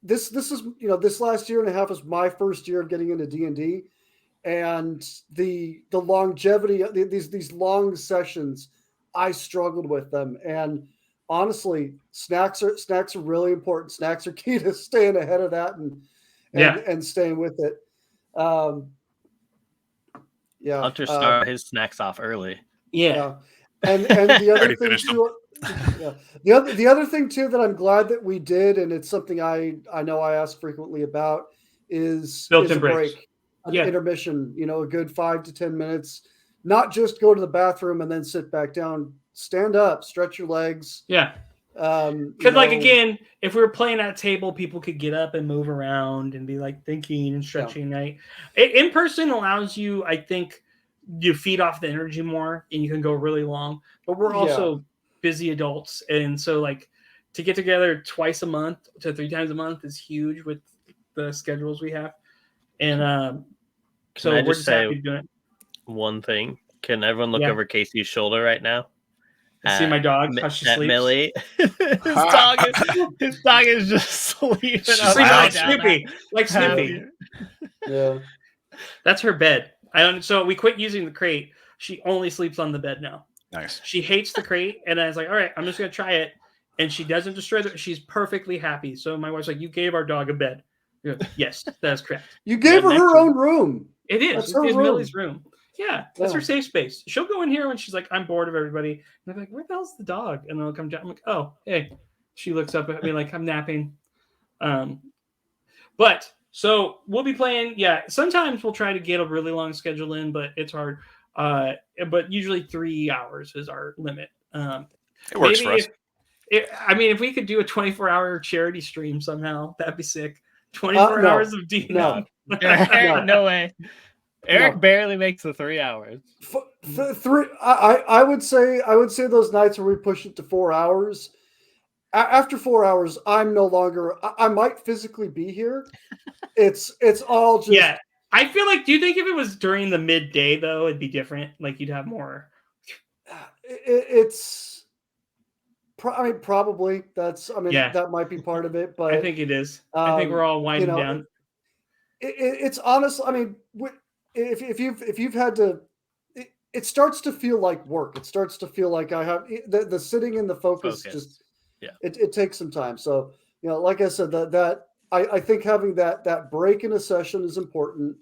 this is this last year and a half is my first year of getting into D&D, and the longevity of these long sessions, I struggled with them. And honestly, snacks are really important. Snacks are key to staying ahead of that and staying with it. Hunter started his snacks off early. Yeah. And the other Already thing finished too, the other thing too that I'm glad that we did, and it's something I know I ask frequently about, is Built-in a breaks. break, an intermission. A good 5 to 10 minutes. Not just go to the bathroom and then sit back down. Stand up, stretch your legs. Yeah. Because again, if we were playing at a table, people could get up and move around and be like thinking and stretching. Right. In person allows you, I think, you feed off the energy more and you can go really long. But we're also busy adults, and so like to get together twice a month to 3 times a month is huge with the schedules we have. And so we're just happy to do it. One thing. Can everyone look over Casey's shoulder right now? See my dog, how she at sleeps. Millie. his dog is just sleeping She's Sleeping like down. Snoopy, like Snoopy. Yeah. That's her bed. I don't. So we quit using the crate. She only sleeps on the bed now. Nice. She hates the crate, and I was like, all right, I'm just gonna try it. And she doesn't destroy it. She's perfectly happy. So my wife's like, you gave our dog a bed. I go, yes, that's correct. You gave her next her one. own room. It is. That's It her is room. Millie's room. Yeah, that's Yeah. her safe space. She'll go in here when she's like, I'm bored of everybody. And I'm like, where the hell's the dog? And I'll come down. I'm like, oh, hey. She looks up at me like I'm napping. But so we'll be playing. Yeah, sometimes we'll try to get a really long schedule in, but it's hard. But usually 3 hours is our limit. It works for us. If we could do a 24-hour charity stream somehow, that'd be sick. 24 no. hours of D. No. No way. Eric No. barely makes the 3 hours. Three. I would say those nights where we push it to 4 hours. After 4 hours, I'm no longer. I might physically be here. It's all just. Yeah, I feel like. Do you think if it was during the midday though, it'd be different? Like you'd have more. It's. Probably. Yeah. That might be part of it, but I think it is. I think we're all winding down. It's honest. If you've had to, it starts to feel like work. It starts to feel like I have the sitting in the focus. Just it takes some time. So like I said, that I think having that break in a session is important.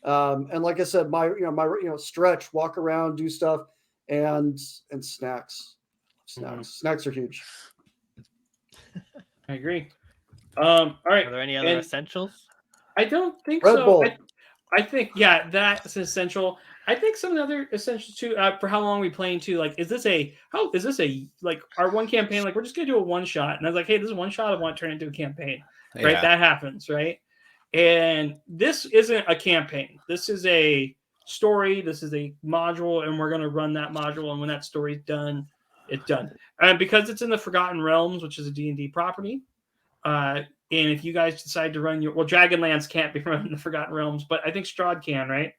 And like I said, my stretch, walk around, do stuff, and snacks. Snacks are huge. I agree. All right. Are there any other essentials? I don't think Red so. Bull. I think that's essential. I think some of the other essentials too. For how long are we playing too? Like, is this a like our one campaign? Like, we're just gonna do a one shot. And I was like, hey, this is one shot. I want to turn it into a campaign. Right? Yeah. That happens, right? And this isn't a campaign. This is a story. This is a module, and we're gonna run that module. And when that story's done, it's done. And because it's in the Forgotten Realms, which is a D&D property. And if you guys decide to run Dragonlance can't be run in the Forgotten Realms, but I think Strahd can, right?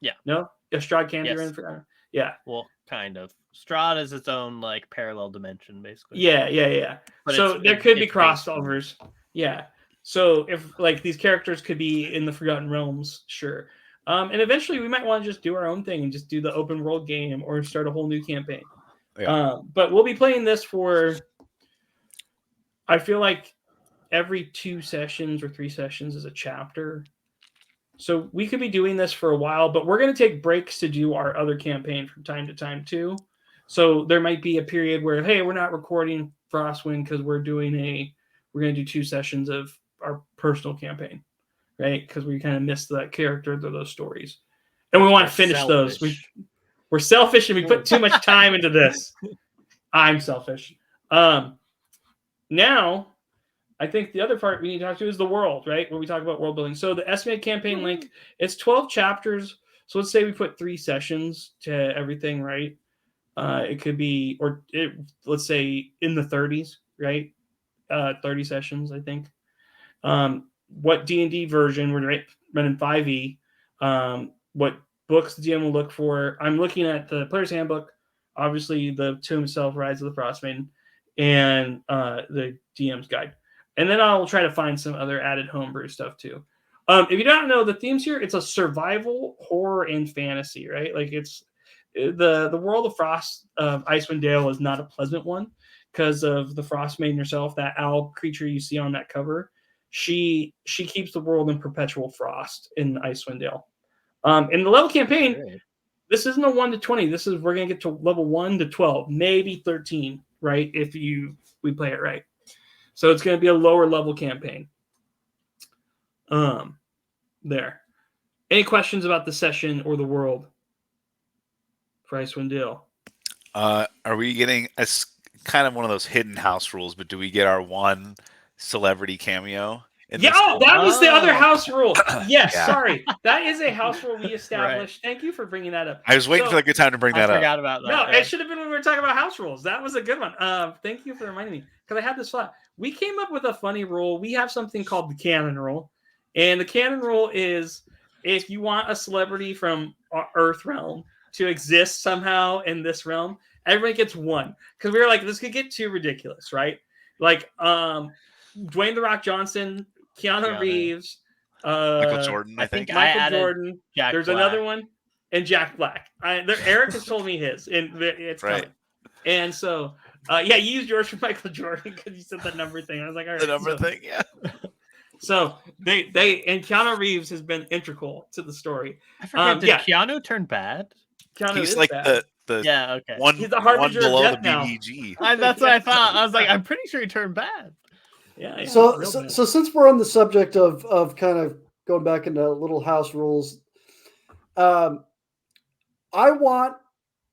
Yeah. No? If Strahd can be Yes. run in Forgotten. Yeah. Well, kind of. Strahd is its own like parallel dimension, basically. Yeah. But So there could be it's based- crossovers. Yeah. So if like these characters could be in the Forgotten Realms, sure. And eventually we might want to just do our own thing and just do the open world game or start a whole new campaign. Yeah. But we'll be playing this for, I feel like every 2 sessions or 3 sessions is a chapter. So we could be doing this for a while, but we're going to take breaks to do our other campaign from time to time too. So there might be a period where, hey, we're not recording Frostwind because we're going to do 2 sessions of our personal campaign, right? Because we kind of missed that character or those stories. And we want to finish those. We're selfish and we put too much time into this. I'm selfish. Now, I think the other part we need to talk to is the world, right? When we talk about world building. So the estimated campaign link, it's 12 chapters. So let's say we put 3 sessions to everything, right? It could be, let's say in the 30s, right? 30 sessions, I think. What D&D version we're running 5e? What books the GM will look for? I'm looking at the Player's Handbook, obviously the Tomb itself, Rise of the Frostmaiden, and the DM's Guide. And then I'll try to find some other added homebrew stuff too. If you don't know the themes here, it's a survival, horror, and fantasy, right? Like it's the world of Icewind Dale is not a pleasant one because of the Frostmaiden herself, that owl creature you see on that cover. She keeps the world in perpetual frost in Icewind Dale. In the level campaign, this isn't a 1 to 20. We're gonna get to level 1 to 12, maybe 13, right? If we play it right. So it's going to be a lower level campaign. There. Any questions about the session or the world for Icewind Dale? Are we getting kind of one of those hidden house rules? But do we get our one celebrity cameo? That was the other house rule. Yes, Yeah. Sorry. That is a house rule we established. Thank you for bringing that up. I was waiting for a good time to bring that I up. forgot about that. No, yeah. it should have been when we were talking about house rules. That was a good one. Thank you for reminding me because I had this thought. We came up with a funny rule. We have something called the canon rule, and the canon rule is if you want a celebrity from Earth realm to exist somehow in this realm, Everybody gets one because we were like, this could get too ridiculous, right? Like, Dwayne the Rock Johnson, Keanu Reeves, Michael Jordan, I think. Michael added Jordan. Jack There's Black. another one, and Jack Black. Eric has told me his, and it's Right. coming. And so, yeah, you used yours for Michael Jordan because you said the number thing. I was like, all right, The number thing, yeah. So they and Keanu Reeves has been integral to the story. I forgot. Did yeah. Keanu turn bad? Keanu He's is like bad. the Yeah. Okay. one, He's the one harbinger of below the death now. BDG. That's what I thought. I was like, I'm pretty sure he turned bad. Yeah. So, real so, bad. so since we're on the subject of kind of going back into little house rules, I want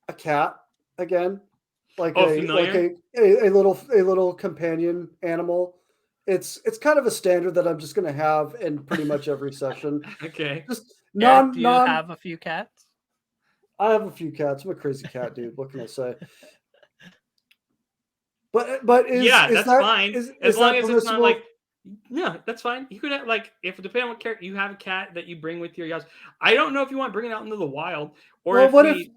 a cat again, like familiar? a little companion animal. It's kind of a standard that I'm just going to have in pretty much every session. Okay. Just Eric, do you have a few cats? I have a few cats. I'm a crazy cat dude. What can I say? But is, yeah, is that's that, fine. As long as it's not like, no, that's fine. You could have, like, if depending on what character you have a cat that you bring with your house. I don't know if you want to bring it out into the wild or well, if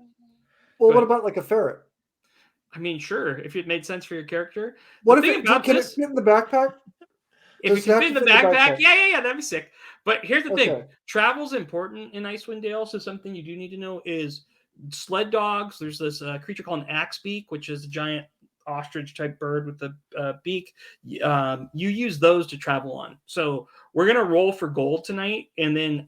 what about like a ferret? I mean, sure, if it made sense for your character. What The if thing it about can this- it fit in the backpack? If Does you it can have fit in the to fit in the backpack, backpack? yeah, that'd be sick. But here's the thing: Okay. travel's important in Icewind Dale. So something you do need to know is sled dogs. There's this creature called an axebeak, which is a giant ostrich type bird with a beak. You use those to travel on. So we're gonna roll for gold tonight, and then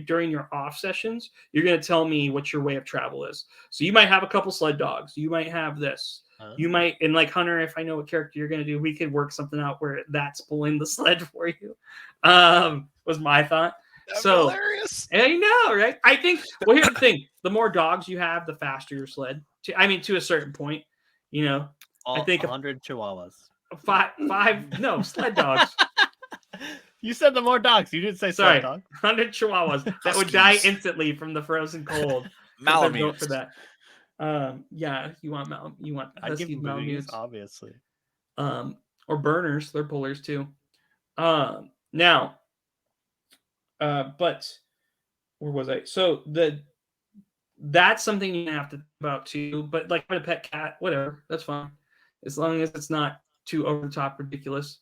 during your off sessions, you're gonna tell me what your way of travel is. So you might have a couple sled dogs. You might have this. You might, and like Hunter, if I know what character you're going to do, we could work something out where that's pulling the sled for you. Was my thought. That'd be So hilarious. I know, right? I think. Well, here's the thing: the more dogs you have, the faster your sled. To a certain point, I think 100 chihuahuas. five sled dogs. You said the more dogs. You didn't say Sorry, sled dog. 100 chihuahuas that would die Huskies. instantly from the frozen cold. Malamutes. For that. Yeah, you want I'd give husky them booties, Malamutes. obviously. Or burners, they're pullers too. Now, but where was I? So that's something you have to think about too. But like a pet cat, whatever, that's fine, as long as it's not too over the top ridiculous.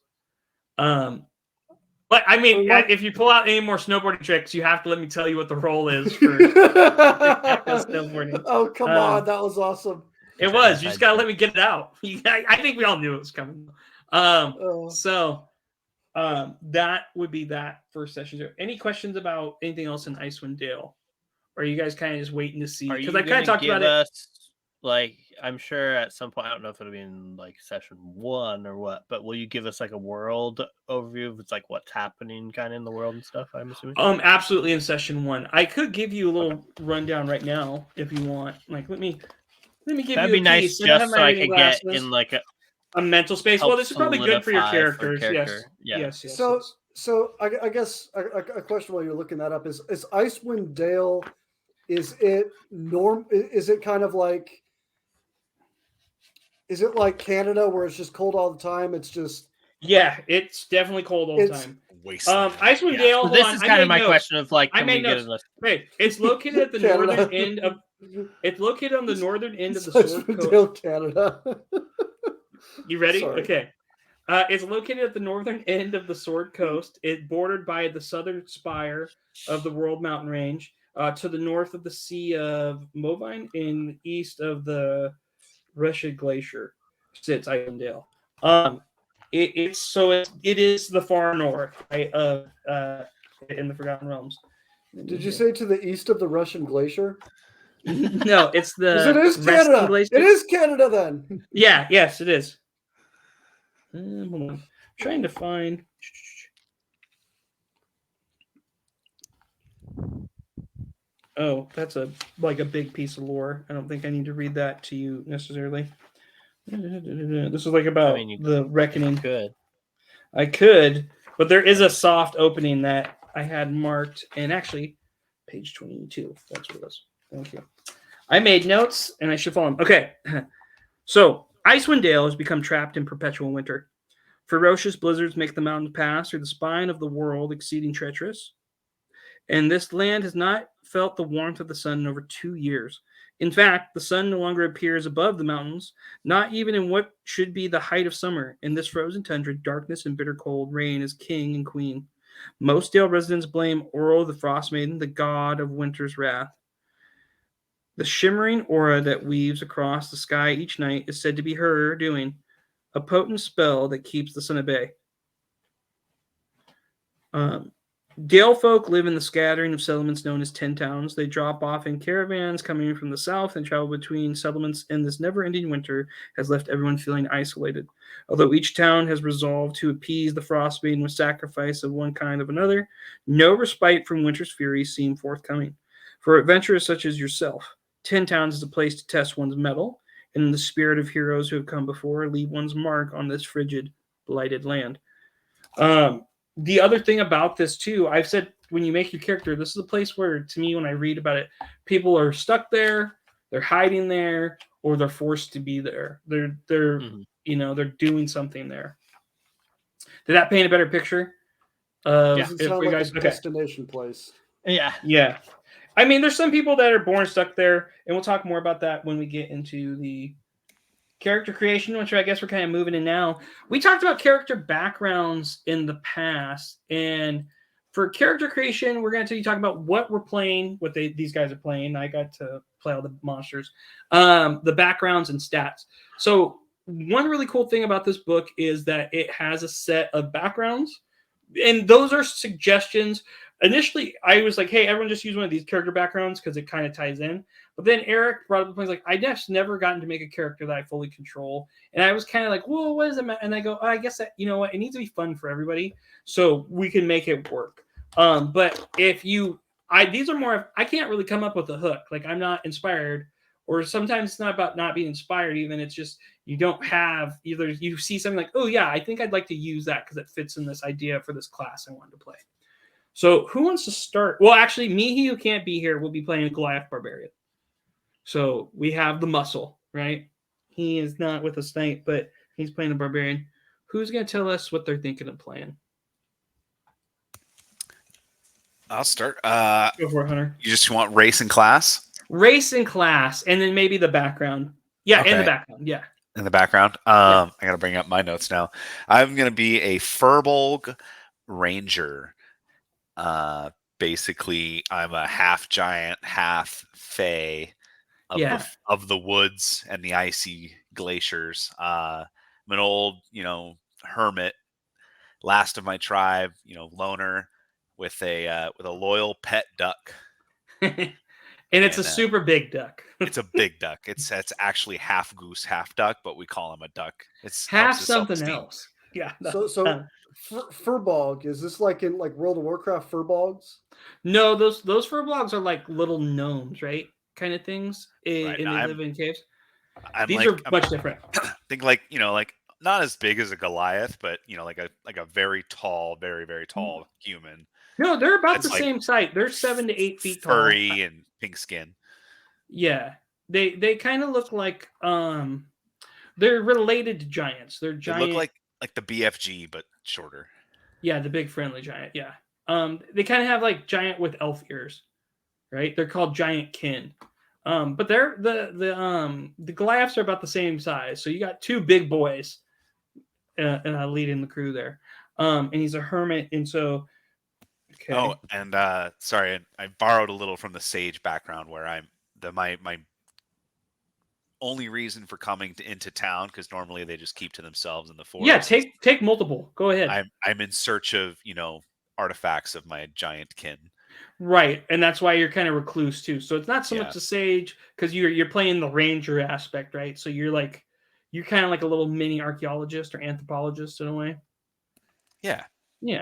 But I mean, if you pull out any more snowboarding tricks, you have to let me tell you what the roll is for snowboarding. Oh, come on. That was awesome. It was. You just gotta let me get it out. I think we all knew it was coming. So that would be that for session 0. Any questions about anything else in Icewind Dale? Or are you guys kind of just waiting to see? Because I kind of talked about it. Like, I'm sure at some point, I don't know if it'll be in like session 1 or what, but will you give us like a world overview of it's like what's happening kind of in the world and stuff? I'm assuming. Absolutely in session 1. I could give you a little rundown right now if you want. Like, let me give That'd you be nice just so I could get in like a mental space. Well, this is probably good for your characters. Yes. So I guess a question while you're looking that up is Icewind Dale, is it kind of like, is it like Canada where it's just cold all the time? It's just it's definitely cold all the time. Wasteland. Icewind Dale. So this is kind of my question of like, I made notes. Wait, it's located at the northern end of. It's located on the northern end of the Sword Coast. Dale, Canada. You ready? Sorry. Okay. It's located at the northern end of the Sword Coast. It's bordered by the southern spire of the World Mountain Range, to the north of the Sea of Movine, and east of the Russia Glacier sits Icewind Dale. It is the far north, right, in the Forgotten Realms. Did you say to the east of the Russian glacier? No, it's the. It is Canada. Glacier. It is Canada then. Yeah. Yes, it is. Hold on. I'm trying to find. Oh, that's a big piece of lore. I don't think I need to read that to you necessarily. This is like about the reckoning. I could, but there is a soft opening that I had marked, and actually, page 22. That's what it was. Thank you. I made notes, and I should follow them. Okay, so Icewind Dale has become trapped in perpetual winter. Ferocious blizzards make the mountains pass through the spine of the world exceeding treacherous. And this land has not felt the warmth of the sun in over 2 years. In fact, the sun no longer appears above the mountains, not even in what should be the height of summer. In this frozen tundra, darkness and bitter cold reign as king and queen. Most Dale residents blame Oro, the Frost Maiden, the god of winter's wrath. The shimmering aura that weaves across the sky each night is said to be her doing, a potent spell that keeps the sun at bay. Dale folk live in the scattering of settlements known as 10 towns. They drop off in caravans coming from the south and travel between settlements, and this never-ending winter has left everyone feeling isolated. Although each town has resolved to appease the frost maiden with sacrifice of one kind or another, no respite from winter's furies seem forthcoming. For adventurers such as yourself, 10 towns is a place to test one's mettle, and in the spirit of heroes who have come before, leave one's mark on this frigid, blighted land. The other thing about this too, I've said when you make your character, this is a place where, to me, when I read about it, people are stuck there, they're hiding there, or they're forced to be there. They're they're doing something there. Did that paint a better picture? Doesn't If sound you like guys a destination place. Yeah. I mean, there's some people that are born stuck there, and we'll talk more about that when we get into the character creation, which I guess we're kind of moving in now. We talked about character backgrounds in the past, and for character creation, we're going to talk about what we're playing, what these guys are playing. I got to play all the monsters, the backgrounds and stats. So one really cool thing about this book is that it has a set of backgrounds, and those are suggestions. Initially, I was like, hey, everyone just use one of these character backgrounds because it kind of ties in. But then Eric brought up the point, like, I just never gotten to make a character that I fully control. And I was kind of like, well, what does it matter? And I go, I guess that, you know what, it needs to be fun for everybody so we can make it work. But if these are more, I can't really come up with a hook. Like, I'm not inspired, or sometimes it's not about not being inspired even. It's just, you don't have, either you see something like, oh yeah, I think I'd like to use that because it fits in this idea for this class I wanted to play. So who wants to start? Well, actually, Mihi, who can't be here, will be playing Goliath Barbarian. So we have the muscle, right? He is not with us tonight, but he's playing a barbarian. Who's going to tell us what they're thinking of playing? I'll start. Go for it, Hunter. You just want race and class? Race and class, and then maybe the background. Yeah, Okay. in the background, yeah. In the background. I got to bring up my notes now. I'm going to be a Furbolg Ranger. Basically, I'm a half giant, half fae of the woods and the icy glaciers. I'm an old, hermit, last of my tribe, loner with a loyal pet duck. And it's a super big duck. It's a big duck. It's actually half goose, half duck, but we call him a duck. It's half something else. Yeah. So Furbolg, is this like in World of Warcraft Furbolgs? No, those Furbolgs are like little gnomes, right? Kind of things. Right, And they live in caves. These I'm much different. Think not as big as a Goliath, but like a very tall, very, very tall human. No, they're about That's the same size. They're 7 to 8 feet tall. Furry and pink skin. Yeah. They kind of look like they're related to giants. They're giant. They look like the BFG but shorter. Yeah, the big friendly giant. Yeah. They kind of have like giant with elf ears, right? They're called giant kin. But they're the Goliaths are about the same size. So you got two big boys leading the crew there. And he's a hermit, and so okay. Oh, and sorry, I borrowed a little from the Sage background where my only reason for coming into town, because normally they just keep to themselves in the forest. Yeah, take multiple. Go ahead. I'm in search of artifacts of my giant kin. Right, and that's why you're kind of recluse too. So it's not so much the sage, because you're playing the ranger aspect, right? So you're kind of like a little mini archaeologist or anthropologist in a way. Yeah,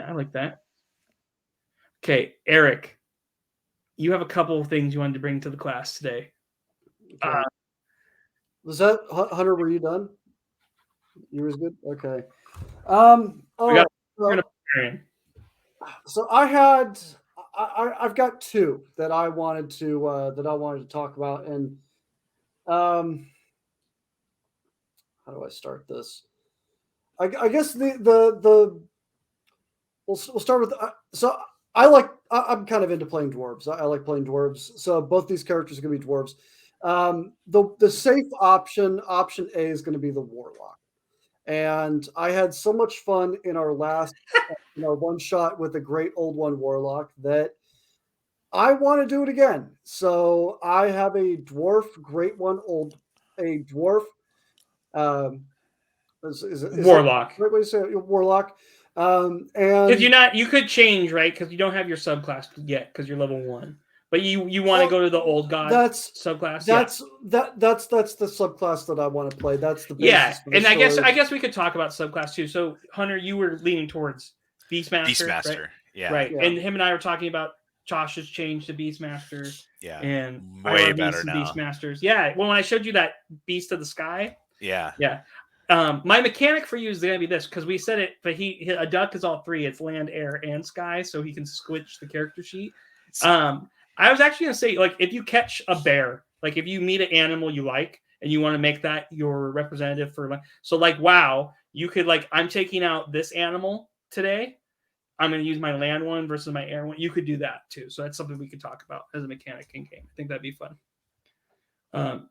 I like that. Okay, Eric, you have a couple of things you wanted to bring to the class today. Okay. Was that Hunter? Were you done? You was good. Okay. So I've got two that I wanted to talk about, and how do I start this? I guess we'll start with so I'm kind of into playing dwarves. I like playing dwarves. So both these characters are going to be dwarves. The safe option A is going to be the Warlock. And I had so much fun in our last one shot with the Great Old One Warlock that I want to do it again. So I have a dwarf a dwarf. Is Warlock. Right way to say it? Warlock. And Because you could change, right? Because you don't have your subclass yet because you're level 1. But you want to go to the old god subclass. That's the subclass that I want to play. That's the basis. Yeah, and I guess we could talk about subclass too. So Hunter, you were leaning towards Beastmaster. Beastmaster, right? yeah. Right. Yeah. And him and I were talking about Josh's change to Beastmaster. Yeah. And way better now. Beastmasters. Yeah. Well, when I showed you that Beast of the Sky. Yeah. Yeah. My mechanic for you is going to be this because we said it, but a duck is all 3. It's land, air, and sky, so he can switch the character sheet. I was actually going to say, like, if you catch a bear, like if you meet an animal you like and you want to make that your representative for, so like, wow, you could like, I'm taking out this animal today. I'm going to use my land one versus my air one. You could do that too. So that's something we could talk about as a mechanic in game. I think that'd be fun.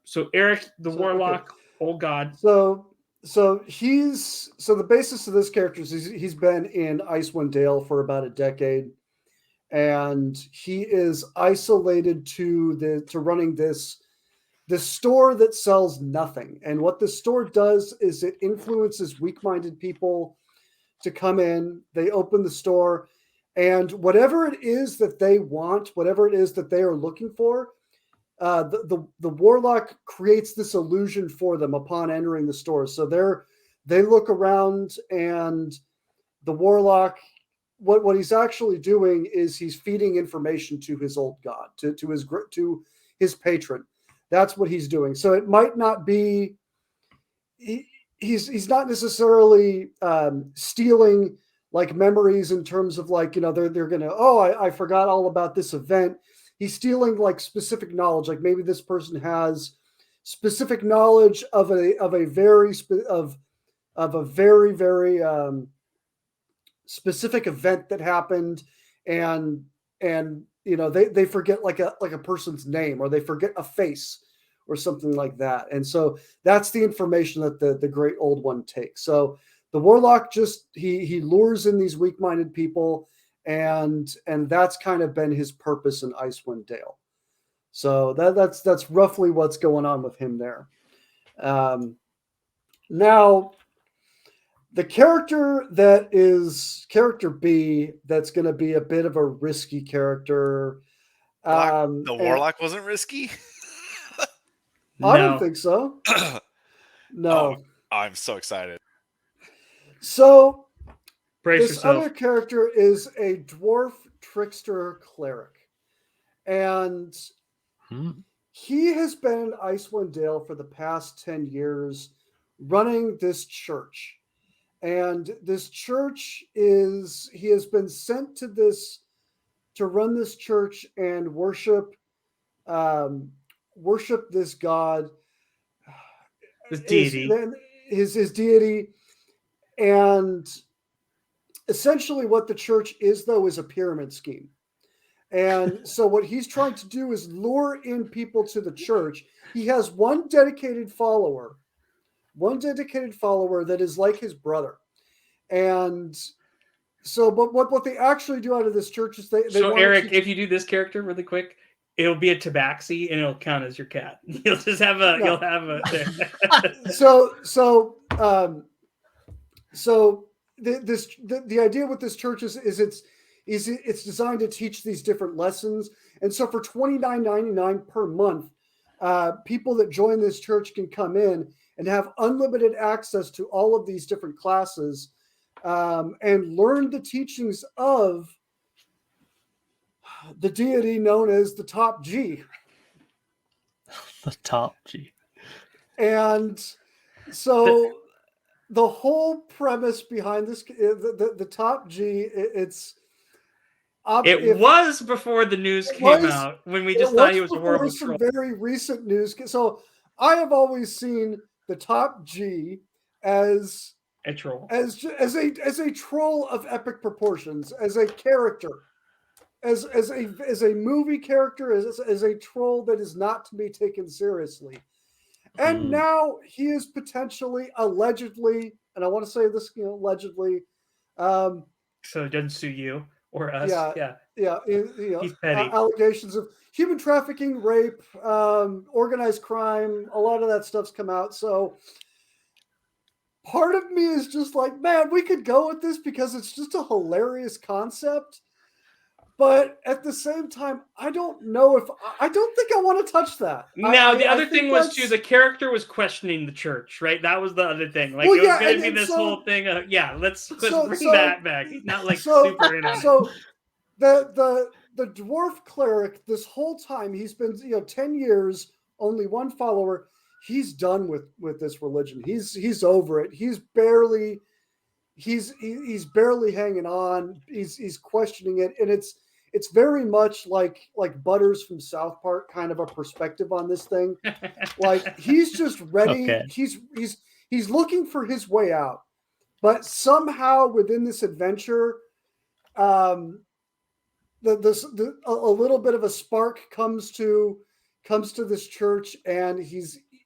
So Eric, the Warlock, old god. So the basis of this character is he's been in Icewind Dale for about a decade, and he is isolated to running this store that sells nothing. And what this store does is it influences weak-minded people to come in. They open the store, and whatever it is that they want, whatever it is that they are looking for, the Warlock creates this illusion for them upon entering the store. So they look around, and the Warlock, what he's actually doing is he's feeding information to his old god, to his patron. That's what he's doing. So it might not be he's not necessarily stealing like memories in terms of like, they're gonna, I forgot all about this event. He's stealing like specific knowledge. Like maybe this person has specific knowledge of a very specific event that happened, and they forget like a person's name, or they forget a face or something like that. And so that's the information that the Great Old One takes. So the Warlock just he lures in these weak-minded people, and that's kind of been his purpose in Icewind Dale. So that's roughly what's going on with him there. Now, the character that is character B, that's going to be a bit of a risky character. The Warlock wasn't risky? I don't think so. No. Oh, I'm so excited. So Brace this yourself. other character is a dwarf trickster cleric. And he has been in Icewind Dale for the past 10 years running this church. And this church he has been sent to run this church and worship this god, This deity. his deity. And essentially what the church is, though, is a pyramid scheme. And so what he's trying to do is lure in people to the church. He has one dedicated follower that is like his brother. And so, but what they actually do out of this church is they so Eric, if you do this character really quick, it'll be a tabaxi and it'll count as your cat. You'll just have a, you'll have a. The idea with this church is it's designed to teach these different lessons. And so for $29.99 per month, people that join this church can come in and have unlimited access to all of these different classes, and learn the teachings of the deity known as the Top G. The Top G. And so the whole premise behind this, the Top G, it was before the news came out, when we just thought he was a horrible troll. Very recent news. So I have always seen the Top G as a troll, as a troll of epic proportions, as a character. as a movie character, as a troll that is not to be taken seriously. And now he is potentially, allegedly, and I want to say this, allegedly. So it doesn't sue you or us. He's petty. Allegations of human trafficking, rape, organized crime. A lot of that stuff's come out. So part of me is just like, man, we could go with this because it's just a hilarious concept. But at the same time, I don't think I want to touch that. Now, the other thing was too, the character was questioning the church, right? That was the other thing. Like, it was going to be this whole thing of, let's bring that back. He's not like super in on it. So the dwarf cleric, this whole time, he's been 10 years, only one follower. He's done with this religion. He's over it. He's barely hanging on. He's questioning it, and it's very much like Butters from South Park, kind of a perspective on this thing. Like, he's just ready. Okay. He's looking for his way out, but somehow within this adventure, a little bit of a spark comes to this church, and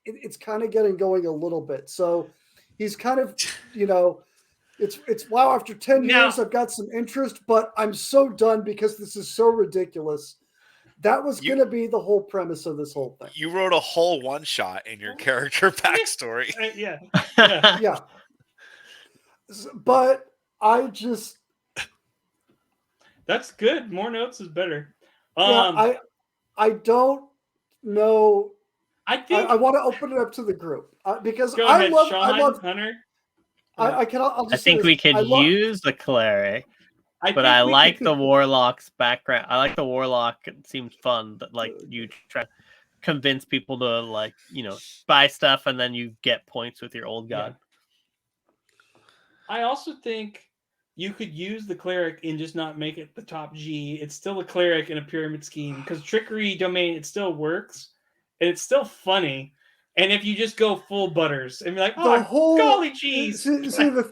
it's kind of getting going a little bit. So he's kind of, it's wow, after 10 years, I've got some interest, but I'm so done because this is so ridiculous. That was going to be the whole premise of this whole thing. You wrote a whole one-shot in your character backstory. Yeah. But I just... That's good. More notes is better. I don't know. I think I want to open it up to the group because Go I ahead, love Sean, I love Hunter. I think we could use the cleric, but I like the warlock's background. I like the warlock. It seems fun that you try to convince people to buy stuff and then you get points with your old god. Yeah. I also think you could use the cleric and just not make it the top G. It's still a cleric in a pyramid scheme because trickery domain, it still works and it's still funny. And if you just go full Butters and be like, golly geez. See, the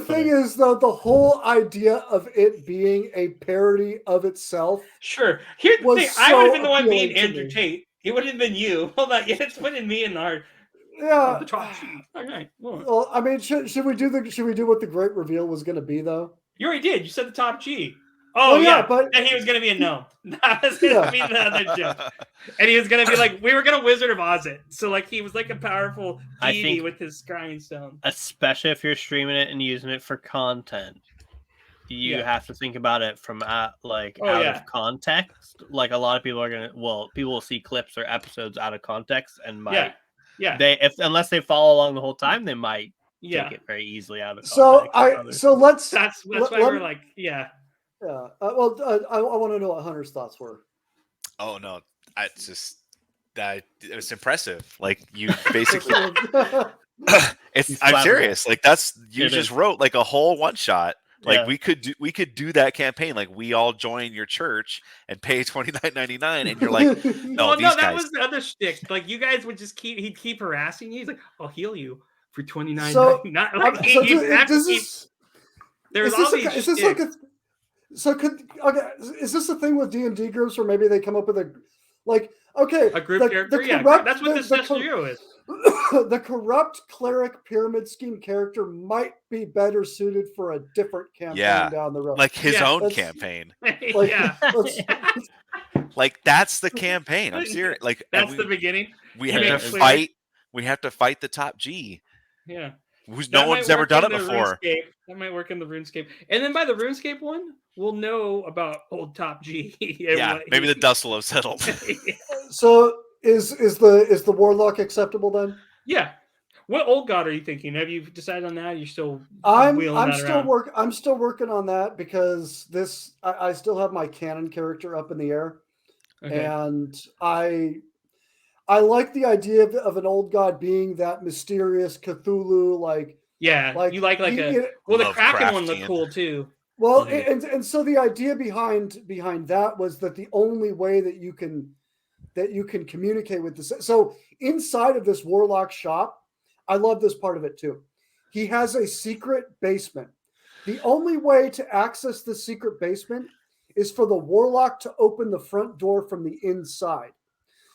thing is, though, the whole idea of it being a parody of itself. Sure. Here's the thing. I would have been the one being Andrew Tate. It would have been you. Hold on. It's winning me in the heart. Yeah. The top G. All right. Well, I mean, should we do what the great reveal was going to be, though? You already did. You said the top G. Oh, yeah, but and he was going to be a gnome. That was going to be the other joke. And he was going to be like, we were going to Wizard of Oz it. So, he was like a powerful deity with his scrying stone. Especially if you're streaming it and using it for content. You have to think about it from out of context. Like, a lot of people are people will see clips or episodes out of context and might. Yeah. Unless they follow along the whole time, they might take it very easily out of context. That's why we're like, Yeah. I want to know what Hunter's thoughts were. Oh no, it was impressive. Like, you basically, I'm serious. Like, you just wrote like a whole one shot. Like, we could do that campaign. Like, we all join your church and pay $29.99, and you're like, that was the other shtick. Like, you guys would just he'd keep harassing you. He's like, I'll heal you for $29.99. There's all these shticks. Is this a thing with D&D groups where maybe they come up with a group character? That's what this Zero is. The corrupt cleric pyramid scheme character might be better suited for a different campaign down the road. Like his own campaign. That's the campaign. I'm serious. Like, that's the beginning. We have to fight. We have to fight the top G. Yeah. No one's ever done it before. That might work in the RuneScape. And then by the RuneScape one, we'll know about old top G. Maybe the dust will have settled. So is the warlock acceptable then? Yeah. What old god are you thinking? Have you decided on that? You're still I'm still working on that because I still have my canon character up in the air. Okay. And I like the idea of an old god being that mysterious Cthulhu, you like the Kraken one looked cool too. Well, and so the idea behind that was that the only way that you can communicate with this. So inside of this warlock shop, I love this part of it too. He has a secret basement. The only way to access the secret basement is for the warlock to open the front door from the inside.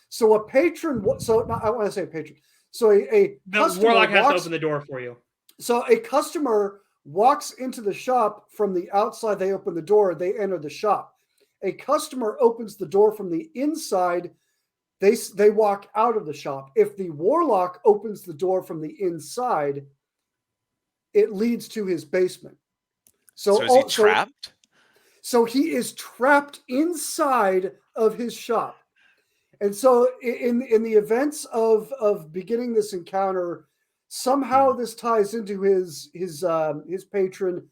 So a patron, I want to say a patron. So a The customer warlock has to walks, open the door for you. so a customer walks into the shop from the outside. They open the door. They enter the shop. A customer opens the door from the inside. They walk out of the shop. If the warlock opens the door from the inside, it leads to his basement. So is he trapped? So he is trapped inside of his shop. And so in the events of beginning this encounter, somehow this ties into his patron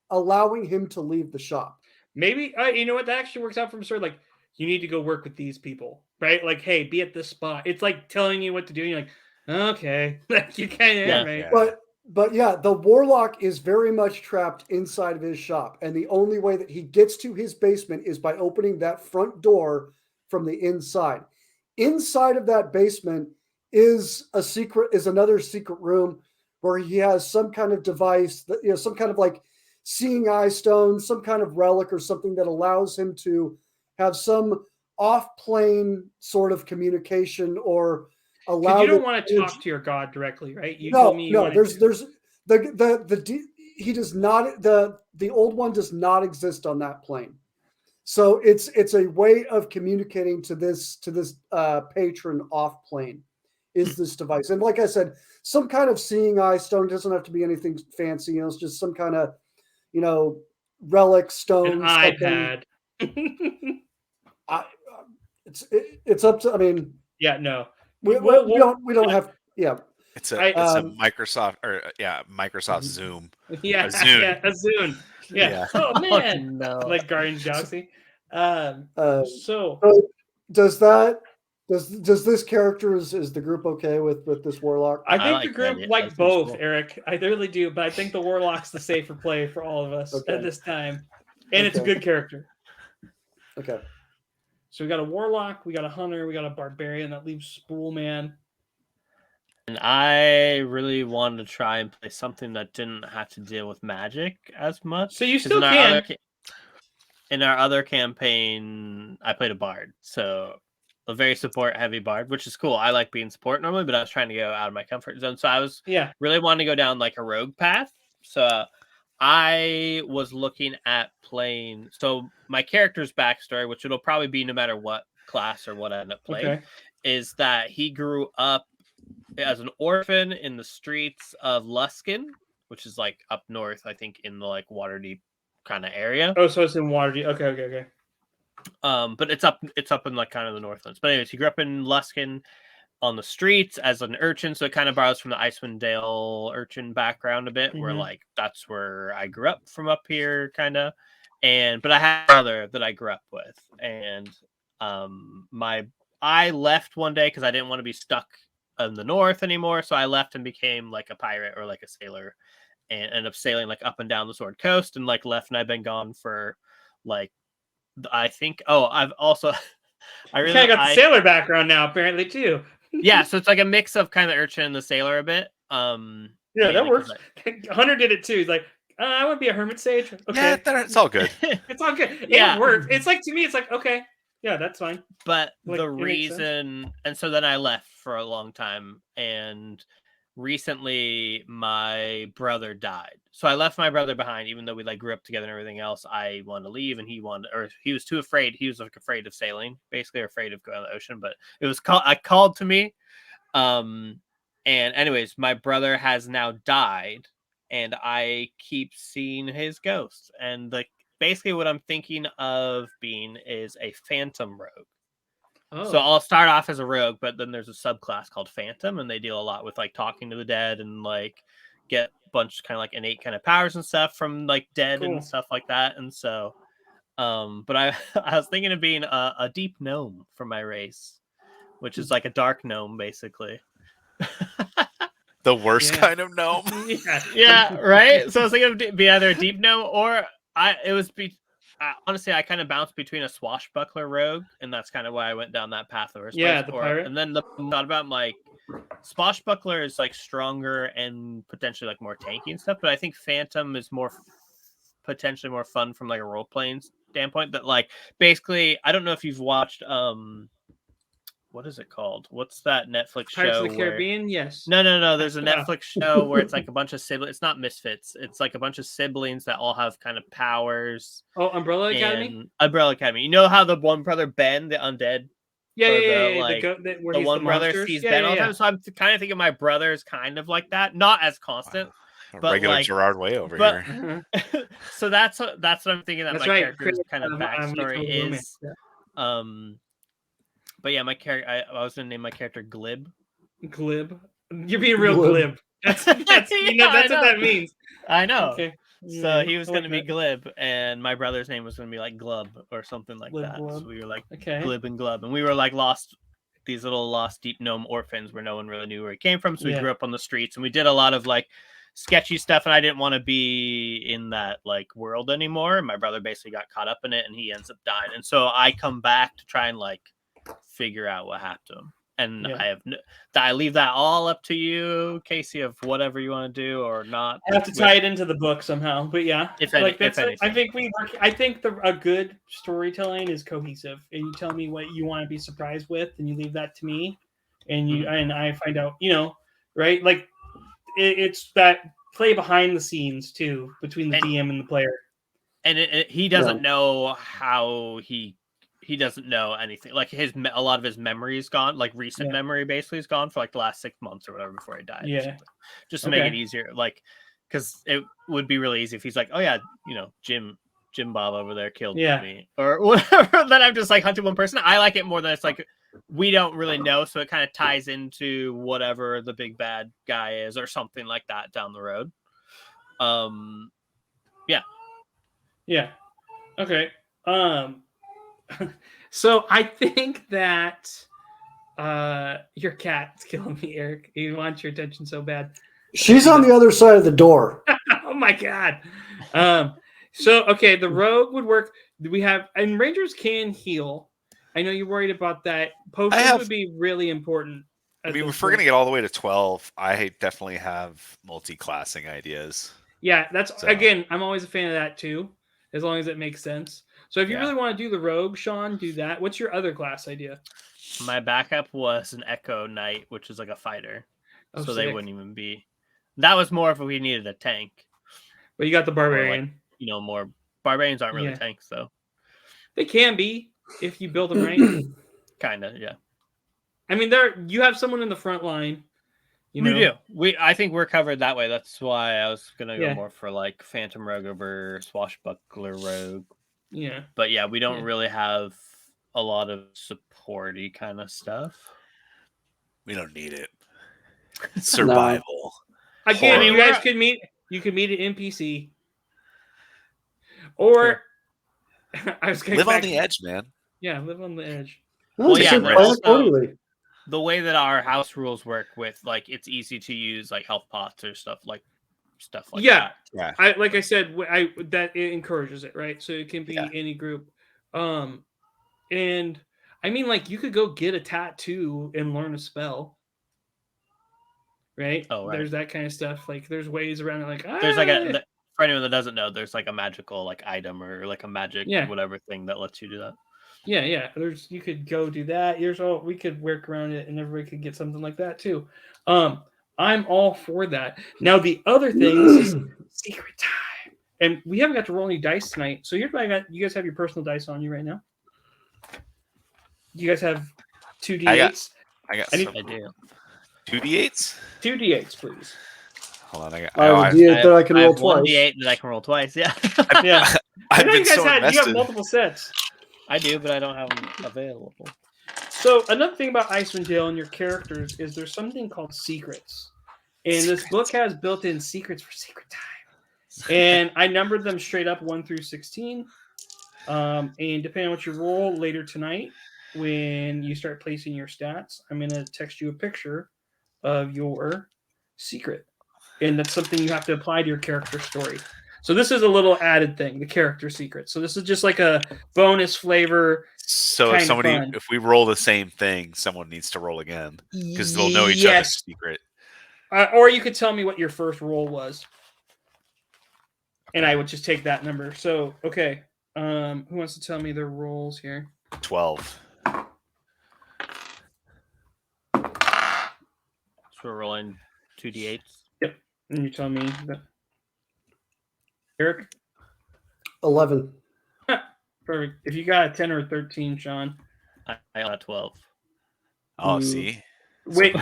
allowing him to leave the shop. Maybe you know what, that actually works out from sort of like, you need to go work with these people, right? Like, hey, be at this spot. It's like telling you what to do. And you're like, okay, like you kind of Yeah. right. But yeah, the warlock is very much trapped inside of his shop, and the only way that he gets to his basement is by opening that front door from the inside. Inside of that basement is another secret room where he has some kind of device that, some kind of like seeing eye stone, some kind of relic or something that allows him to have some off-plane sort of communication or allow. You don't want to talk to your god directly, right? You no, told me no. There's he does not, the old one does not exist on that plane. So it's a way of communicating to this patron off plane is this device. And like I said, some kind of seeing eye stone, doesn't have to be anything fancy. It's just some kind of, relic stone. An iPad. It's up to. I mean, yeah, no, we don't have. Yeah, it's a Microsoft Microsoft Zoom. Yeah, a Zune. a Zune. Yeah. Oh man, no. Like Guardians of the Galaxy. So does this character is the group okay with this warlock? I think like the group that. like That seems both, cool. Eric. I really do, but I think the warlock's the safer play for all of us Okay. at this time, and it's a Okay. good character. Okay. So we got a warlock, we got a hunter, we got a barbarian. That leaves Spool Man. And I really wanted to try and play something that didn't have to deal with magic as much. So you 'Cause still in can. In our other campaign, I played a bard, so a very support-heavy bard, which is cool. I like being support normally, but I was trying to go out of my comfort zone, so I was Yeah. really wanting to go down like a rogue path. So I was looking at playing. So my character's backstory, which it'll probably be no matter what class or what I end up playing, Okay. is that he grew up as an orphan in the streets of Luskin, which is like up north, I think, in the like Waterdeep kind of area. Oh, so it's in Waterdeep. Okay. But it's up in like kind of the Northlands. But anyways, he grew up in Luskin on the streets as an urchin, so it kind of borrows from the Icewind Dale urchin background a bit, where Mhm. like that's where I grew up from up here, kind of. But I had a brother that I grew up with, and I left one day because I didn't want to be stuck in the north anymore, so I left and became like a pirate or like a sailor, and ended up sailing like up and down the Sword Coast, and like left, and I've been gone for like I think. Oh, I've also I You really kind of got the sailor background now, apparently too. yeah, so it's like a mix of kind of urchin and the sailor a bit. Yeah, mainly that 'cause works. Hunter did it too. He's like, I want to be a hermit sage. Okay, Yeah, it's all good. it's all good. Yeah. It works. It's like, to me, it's like, okay, yeah, that's fine. But Like, the it makes sense. reason, and so then I left for a long time, and recently my brother died. So I left my brother behind, even though we like grew up together and everything else. I wanted to leave, and he was too afraid. He was like afraid of sailing, basically, or afraid of going on the ocean. But it was called to me. And anyways, my brother has now died, and I keep seeing his ghost. And like basically what I'm thinking of being is a phantom rogue. Oh, So I'll start off as a rogue, but then there's a subclass called Phantom, and they deal a lot with like talking to the dead and like get a bunch kind of like innate kind of powers and stuff from like dead Cool. and stuff like that. And so, but I I was thinking of being a deep gnome for my race, which is like a dark gnome basically. The worst Yeah. kind of gnome. yeah. Yeah, right. So I was thinking of be either a deep gnome or honestly, I kind of bounced between a swashbuckler rogue, and that's kind of why I went down that path first. Yeah, the pirate. And then thought about like swashbuckler is like stronger and potentially like more tanky and stuff, but I think phantom is potentially more fun from like a role playing standpoint that like basically I don't know if you've watched what is it called? What's that Netflix Pirates show of the where Caribbean, yes. No. There's a Oh. Netflix show where it's like a bunch of siblings. It's not Misfits. It's like a bunch of siblings that all have kind of powers. Oh, Umbrella Academy. in Umbrella Academy. You know how the one brother Ben, the undead, Yeah, or yeah, the, yeah, yeah. like, Where the he's one the brother monsters. sees Yeah, Ben yeah, all the yeah. time. So I'm kind of thinking my brother's kind of like that, not as constant. A But, regular like- Gerard Way over but- here. Uh-huh. So that's what I'm thinking that That's my right. character's kind of My Chemical backstory Romance, is. yeah. But yeah, my character. I was gonna name my character Glib. Glib. You're being real Glib. glib. That's you know, Yeah, that's I what that know. means. I know. Okay. So Yeah, he was I going to like be Glib, and my brother's name was going to be like Glub or something like Glib that. Glub. So we were like that. Okay. Glib and Glub, and we were like these little lost deep gnome orphans where no one really knew where he came from. So we Yeah. grew up on the streets, and we did a lot of like sketchy stuff, and I didn't want to be in that like world anymore. And my brother basically got caught up in it, and he ends up dying. And so I come back to try and like figure out what happened to him. And Yeah. I leave that all up to you, Casey, of whatever you want to do or not. I have to tie it into the book somehow, but yeah, If any- that's if it. I anything. think I think a good storytelling is cohesive, and you tell me what you want to be surprised with, and you leave that to me, and and I find out, right? Like it's that play behind the scenes too between the And- DM and the player. And he doesn't know how he doesn't know anything. Like a lot of his memory is gone. Like recent Yeah. memory basically is gone for like the last 6 months or whatever before he died. or Yeah. something. Just to make it Okay. easier. Like, because it would be really easy if he's like, oh yeah, Jim Bob over there killed Yeah. me or whatever. Then I'm just like hunting one person. I like it more than it's like we don't really know, so it kind of ties into whatever the big bad guy is or something like that down the road. Yeah. Okay. So I think that your cat's killing me, Eric. He wants your attention so bad. She's on the other side of the door. Oh my god. So okay, the rogue would work. We have and rangers can heal. I know you're worried about that. Potions would be really important. I at mean, this if we're going to point. get all the way to 12, I definitely have multi-classing ideas. Yeah, that's So- again, I'm always a fan of that too, as long as it makes sense. So if you Yeah. really want to do the rogue, Sean, do that. What's your other class idea? My backup was an Echo Knight, which is like a fighter. Oh, So they sick. wouldn't even be. That was more if we needed a tank. But you got the barbarian. More barbarians aren't really Yeah. tanks though. They can be if you build them right. Kind of, yeah. I mean, you have someone in the front line. You know? We do. I think we're covered that way. That's why I was gonna go Yeah. more for like Phantom Rogue over Swashbuckler Rogue. Yeah. But yeah, we don't Yeah. really have a lot of supporty kind of stuff. We don't need it. Survival. Again, Horror. you guys could meet. You could meet an NPC, or I was going Live on the edge, man. Yeah, live on the edge. Well, yeah, should but plan also- accordingly. The way that our house rules work with like it's easy to use like health pots or stuff like Yeah. that. Yeah. Like I said, that it encourages it, right? So it can be Yeah. any group. And I mean, like you could go get a tattoo and learn a spell, right? Oh, right. There's that kind of stuff. Like there's ways around it. Like There's like "Ah." for anyone that doesn't know, there's like a magical like item or like a magic Yeah. whatever thing that lets you do that. Yeah. You could go do that. We could work around it, and everybody could get something like that too. I'm all for that. Now the other thing is secret time, and we haven't got to roll any dice tonight. So here's what I got. You guys have your personal dice on you right now. You guys have 2 d8s. I got I need- some I do. 2d8s. 2 d8s, please. Hold on, I have I've a D8 that I can I roll have one twice. d8 that I can roll twice. Yeah, Yeah. I I've know been you guys so you have invested. multiple sets. I do, but I don't have them available. So another thing about Icewind Dale and your characters is there's something called secrets. And this book has built-in secrets for secret time. And I numbered them straight up 1 through 16. And depending on what you roll later tonight, when you start placing your stats, I'm going to text you a picture of your secret. And that's something you have to apply to your character story. So this is a little added thing, the character secret. So this is just like a bonus flavor. So Kinda if somebody, fun. if we roll the same thing, someone needs to roll again because they'll know each other's secret. Or you could tell me what your first roll was. And I would just take that number. So, okay. Who wants to tell me their roles here? 12. So we're rolling 2d8s. And you tell me that. Eric? 11. Perfect. If you got a 10 or a 13, Sean. I got a 12. Oh, Ooh. see? Wait,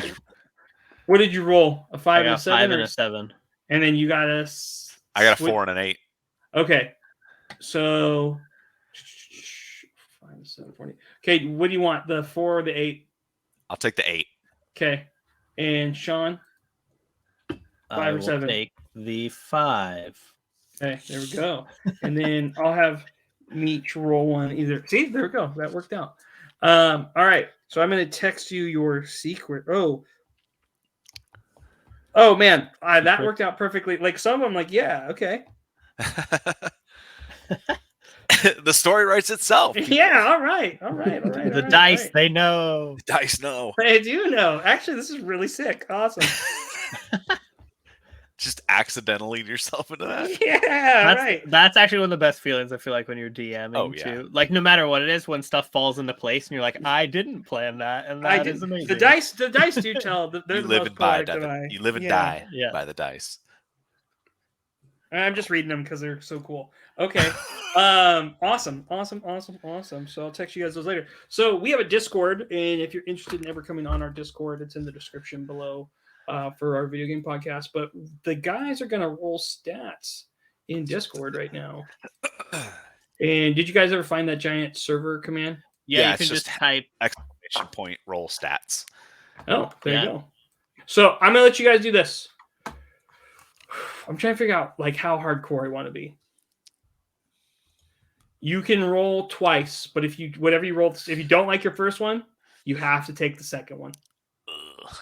what did you roll? A 5 I and a got 7? 5 or- and a 7. And then you got a... I got a 4 and an 8. Okay. So... 5, 7, 40. Okay, what do you want? The 4 or the 8? I'll take the 8. Okay. And Sean? 5 I or will 7? take the 5. Okay, there we go. And then I'll have Meech roll one either. See, there we go. That worked out. All right. So I'm going to text you your secret. Oh man, that worked out perfectly. Like some of them, like yeah, okay, The story writes itself. yeah, all right. The dice, they know. The dice know. I do know. Actually, this is really sick. Awesome. Just accidentally lead yourself into that. Yeah, That's, right. that's actually one of the best feelings I feel like when you're DMing Oh, yeah. too. Like no matter what it is, when stuff falls into place and you're like, I didn't plan that, and that is amazing. The dice do tell. They're You the live most and die. poetic that I- You live and yeah. die Yeah. by the dice. I'm just reading them because they're so cool. Okay. Awesome. So I'll text you guys those later. So we have a Discord, and if you're interested in ever coming on our Discord, it's in the description below for our video game podcast. But the guys are gonna roll stats in Discord right now. And did you guys ever find that giant server command? Yeah, Yeah, you it's can just just- type. Exclamation point roll stats. Oh, there Yeah. you go. So I'm gonna let you guys do this. I'm trying to figure out like how hardcore I want to be. You can roll twice, but if you don't like your first one, you have to take the second one. Ugh.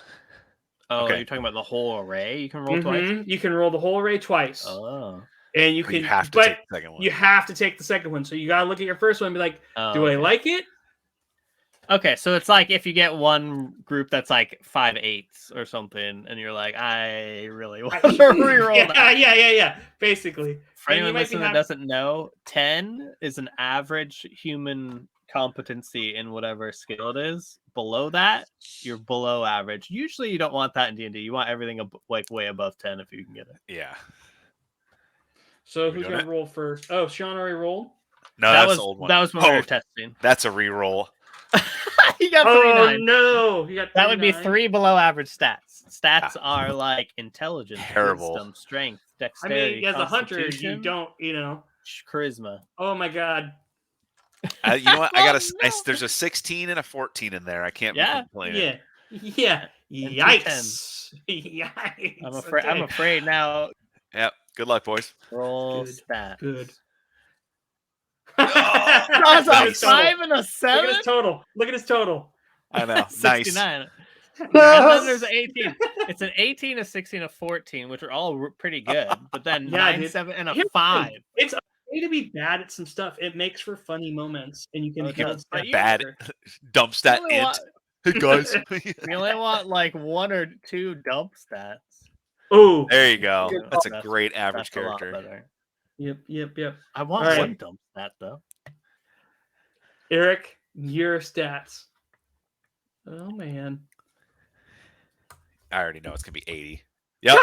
Oh, Okay. you're talking about the whole array. You can roll twice. Mhm. You can roll the whole array twice, Oh. and you But can. you have to but take the second one. you have to take the second one. So you gotta look at your first one and be like, Oh, "Do I okay. like it?" Okay, so it's like if you get one group that's like 5/8 or something, and you're like, I really want to reroll that. Yeah. Basically, For And you anyone might be listening that happy- doesn't know, 10 is an average human competency in whatever skill it is. Below that, you're below average. Usually, you don't want that in D&D. You want everything like way above 10 if you can get it. Yeah. So We who's doing gonna roll first? Oh, Sean already rolled. No, that that's was the old one. that was when we Oh. were testing. That's a re-roll. You got Oh 39. no, you got That would be 39. 3 below average stats. Stats are like intelligence, Terrible. wisdom, strength, I dexterity, mean, as a hunter, you constitution, don't, charisma. Oh my god. You know what? I got Oh, no. there's a 16 and a 14 in there. I can't Yeah. be complaining. Yeah. And two Yikes. Yikes. I'm afraid. I'm Okay. afraid now. Yep. Good luck, boys. Roll Good. stat. Good. That's Look at a his total. 5 and a Look 7. at his total. Look at his total. I know. Nice. 69. And then there's an 18. It's an 18, a 16, a 14, which are all pretty good. But then Yeah, 9, dude. 7, and a Here's the 5. thing. It's okay to be bad at some stuff. It makes for funny moments, and you can Okay, build but stuff. bad. better. Dump stat We only int. want- Hey guys. We only want like 1 or 2 dump stats. Oh. There you go. Good. That's a That's- great average That's a lot character. better. Yep. I want All right. 1 dump stat though. Eric, your stats. Oh man. I already know it's gonna be 80. Yep.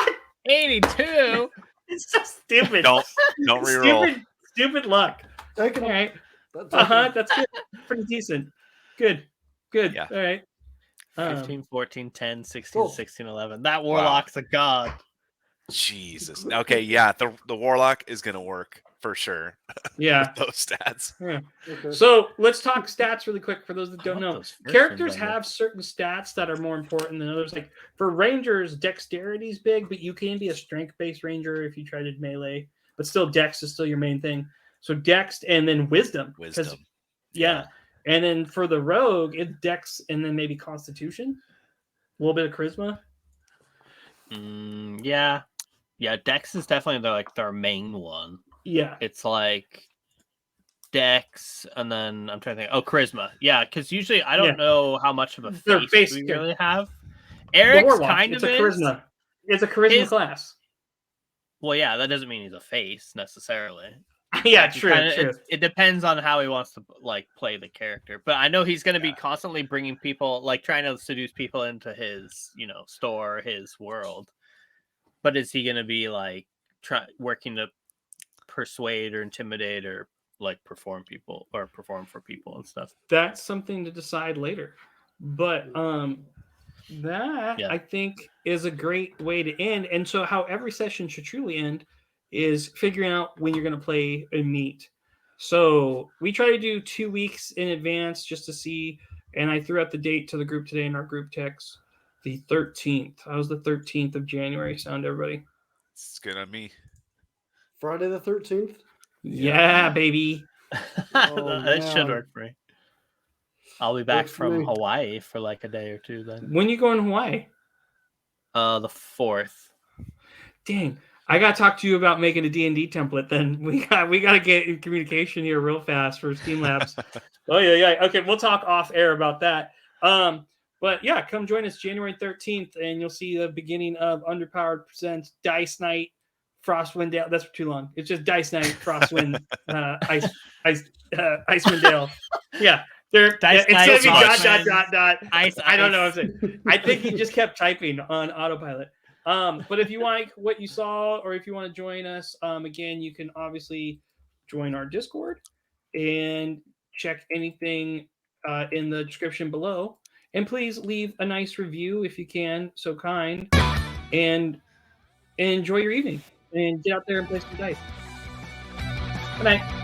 82. It's so stupid. Don't reroll. Stupid luck. Take All it. right. That's That's good. Pretty decent. Good. Yeah. All right. 15, 14, 10, 16, Cool. 16, 11. That warlock's a god. Jesus. Okay, yeah, the warlock is gonna work for sure. Yeah. Those stats. Okay. So let's talk stats really quick for those that I don't want know. those first Characters ones on have certain stats that are more important than others. Like for rangers, dexterity is big, but you can be a strength-based ranger if you try to melee. But still, dex is still your main thing. So dex and then wisdom. 'cause- Wisdom. Yeah. And then for the rogue, it's dex and then maybe constitution. A little bit of charisma. Yeah. Yeah, Dex is definitely their main one. Yeah. It's like Dex, and then I'm trying to think. Oh, charisma. Yeah, because usually I don't know how much of a Their face, face we character. really have. The Eric's warlock, kind it's of a is. charisma. It's a charisma His- class. Well, yeah, that doesn't mean he's a face necessarily. Yeah, Like, true. it depends on how he wants to like play the character. But I know he's going to be constantly bringing people, like trying to seduce people into his, store, his world. But is he going to be like working to persuade or intimidate or like perform for people and stuff? That's something to decide later. But that I think is a great way to end. And so how every session should truly end is figuring out when you're going to play and meet. So we try to do 2 weeks in advance just to see. And I threw out the date to the group today in our group text, the 13th. How's the 13th of January sound, everybody? It's good on me. Friday the 13th? Yeah, baby. That should work for me. I'll be back Works for from me. Hawaii for like a day or two then. When you going to Hawaii? The 4th. Dang. I got to talk to you about making a D&D template then. We got to get in communication here real fast for Steam Labs. Oh, yeah. Okay, we'll talk off air about that. But yeah, come join us January 13th, and you'll see the beginning of Underpowered Presents Dice Night, Frostwind Dale. That's too long. It's just Dice Night, Frostwind, Icewind Dale. Yeah. It's Dice going to be Night, ... I don't know what I'm saying. I think he just kept typing on autopilot. But if you like what you saw, or if you want to join us, again, you can obviously join our Discord and check anything in the description below. And please leave a nice review if you can, so kind, and enjoy your evening and get out there and play some dice. Good night.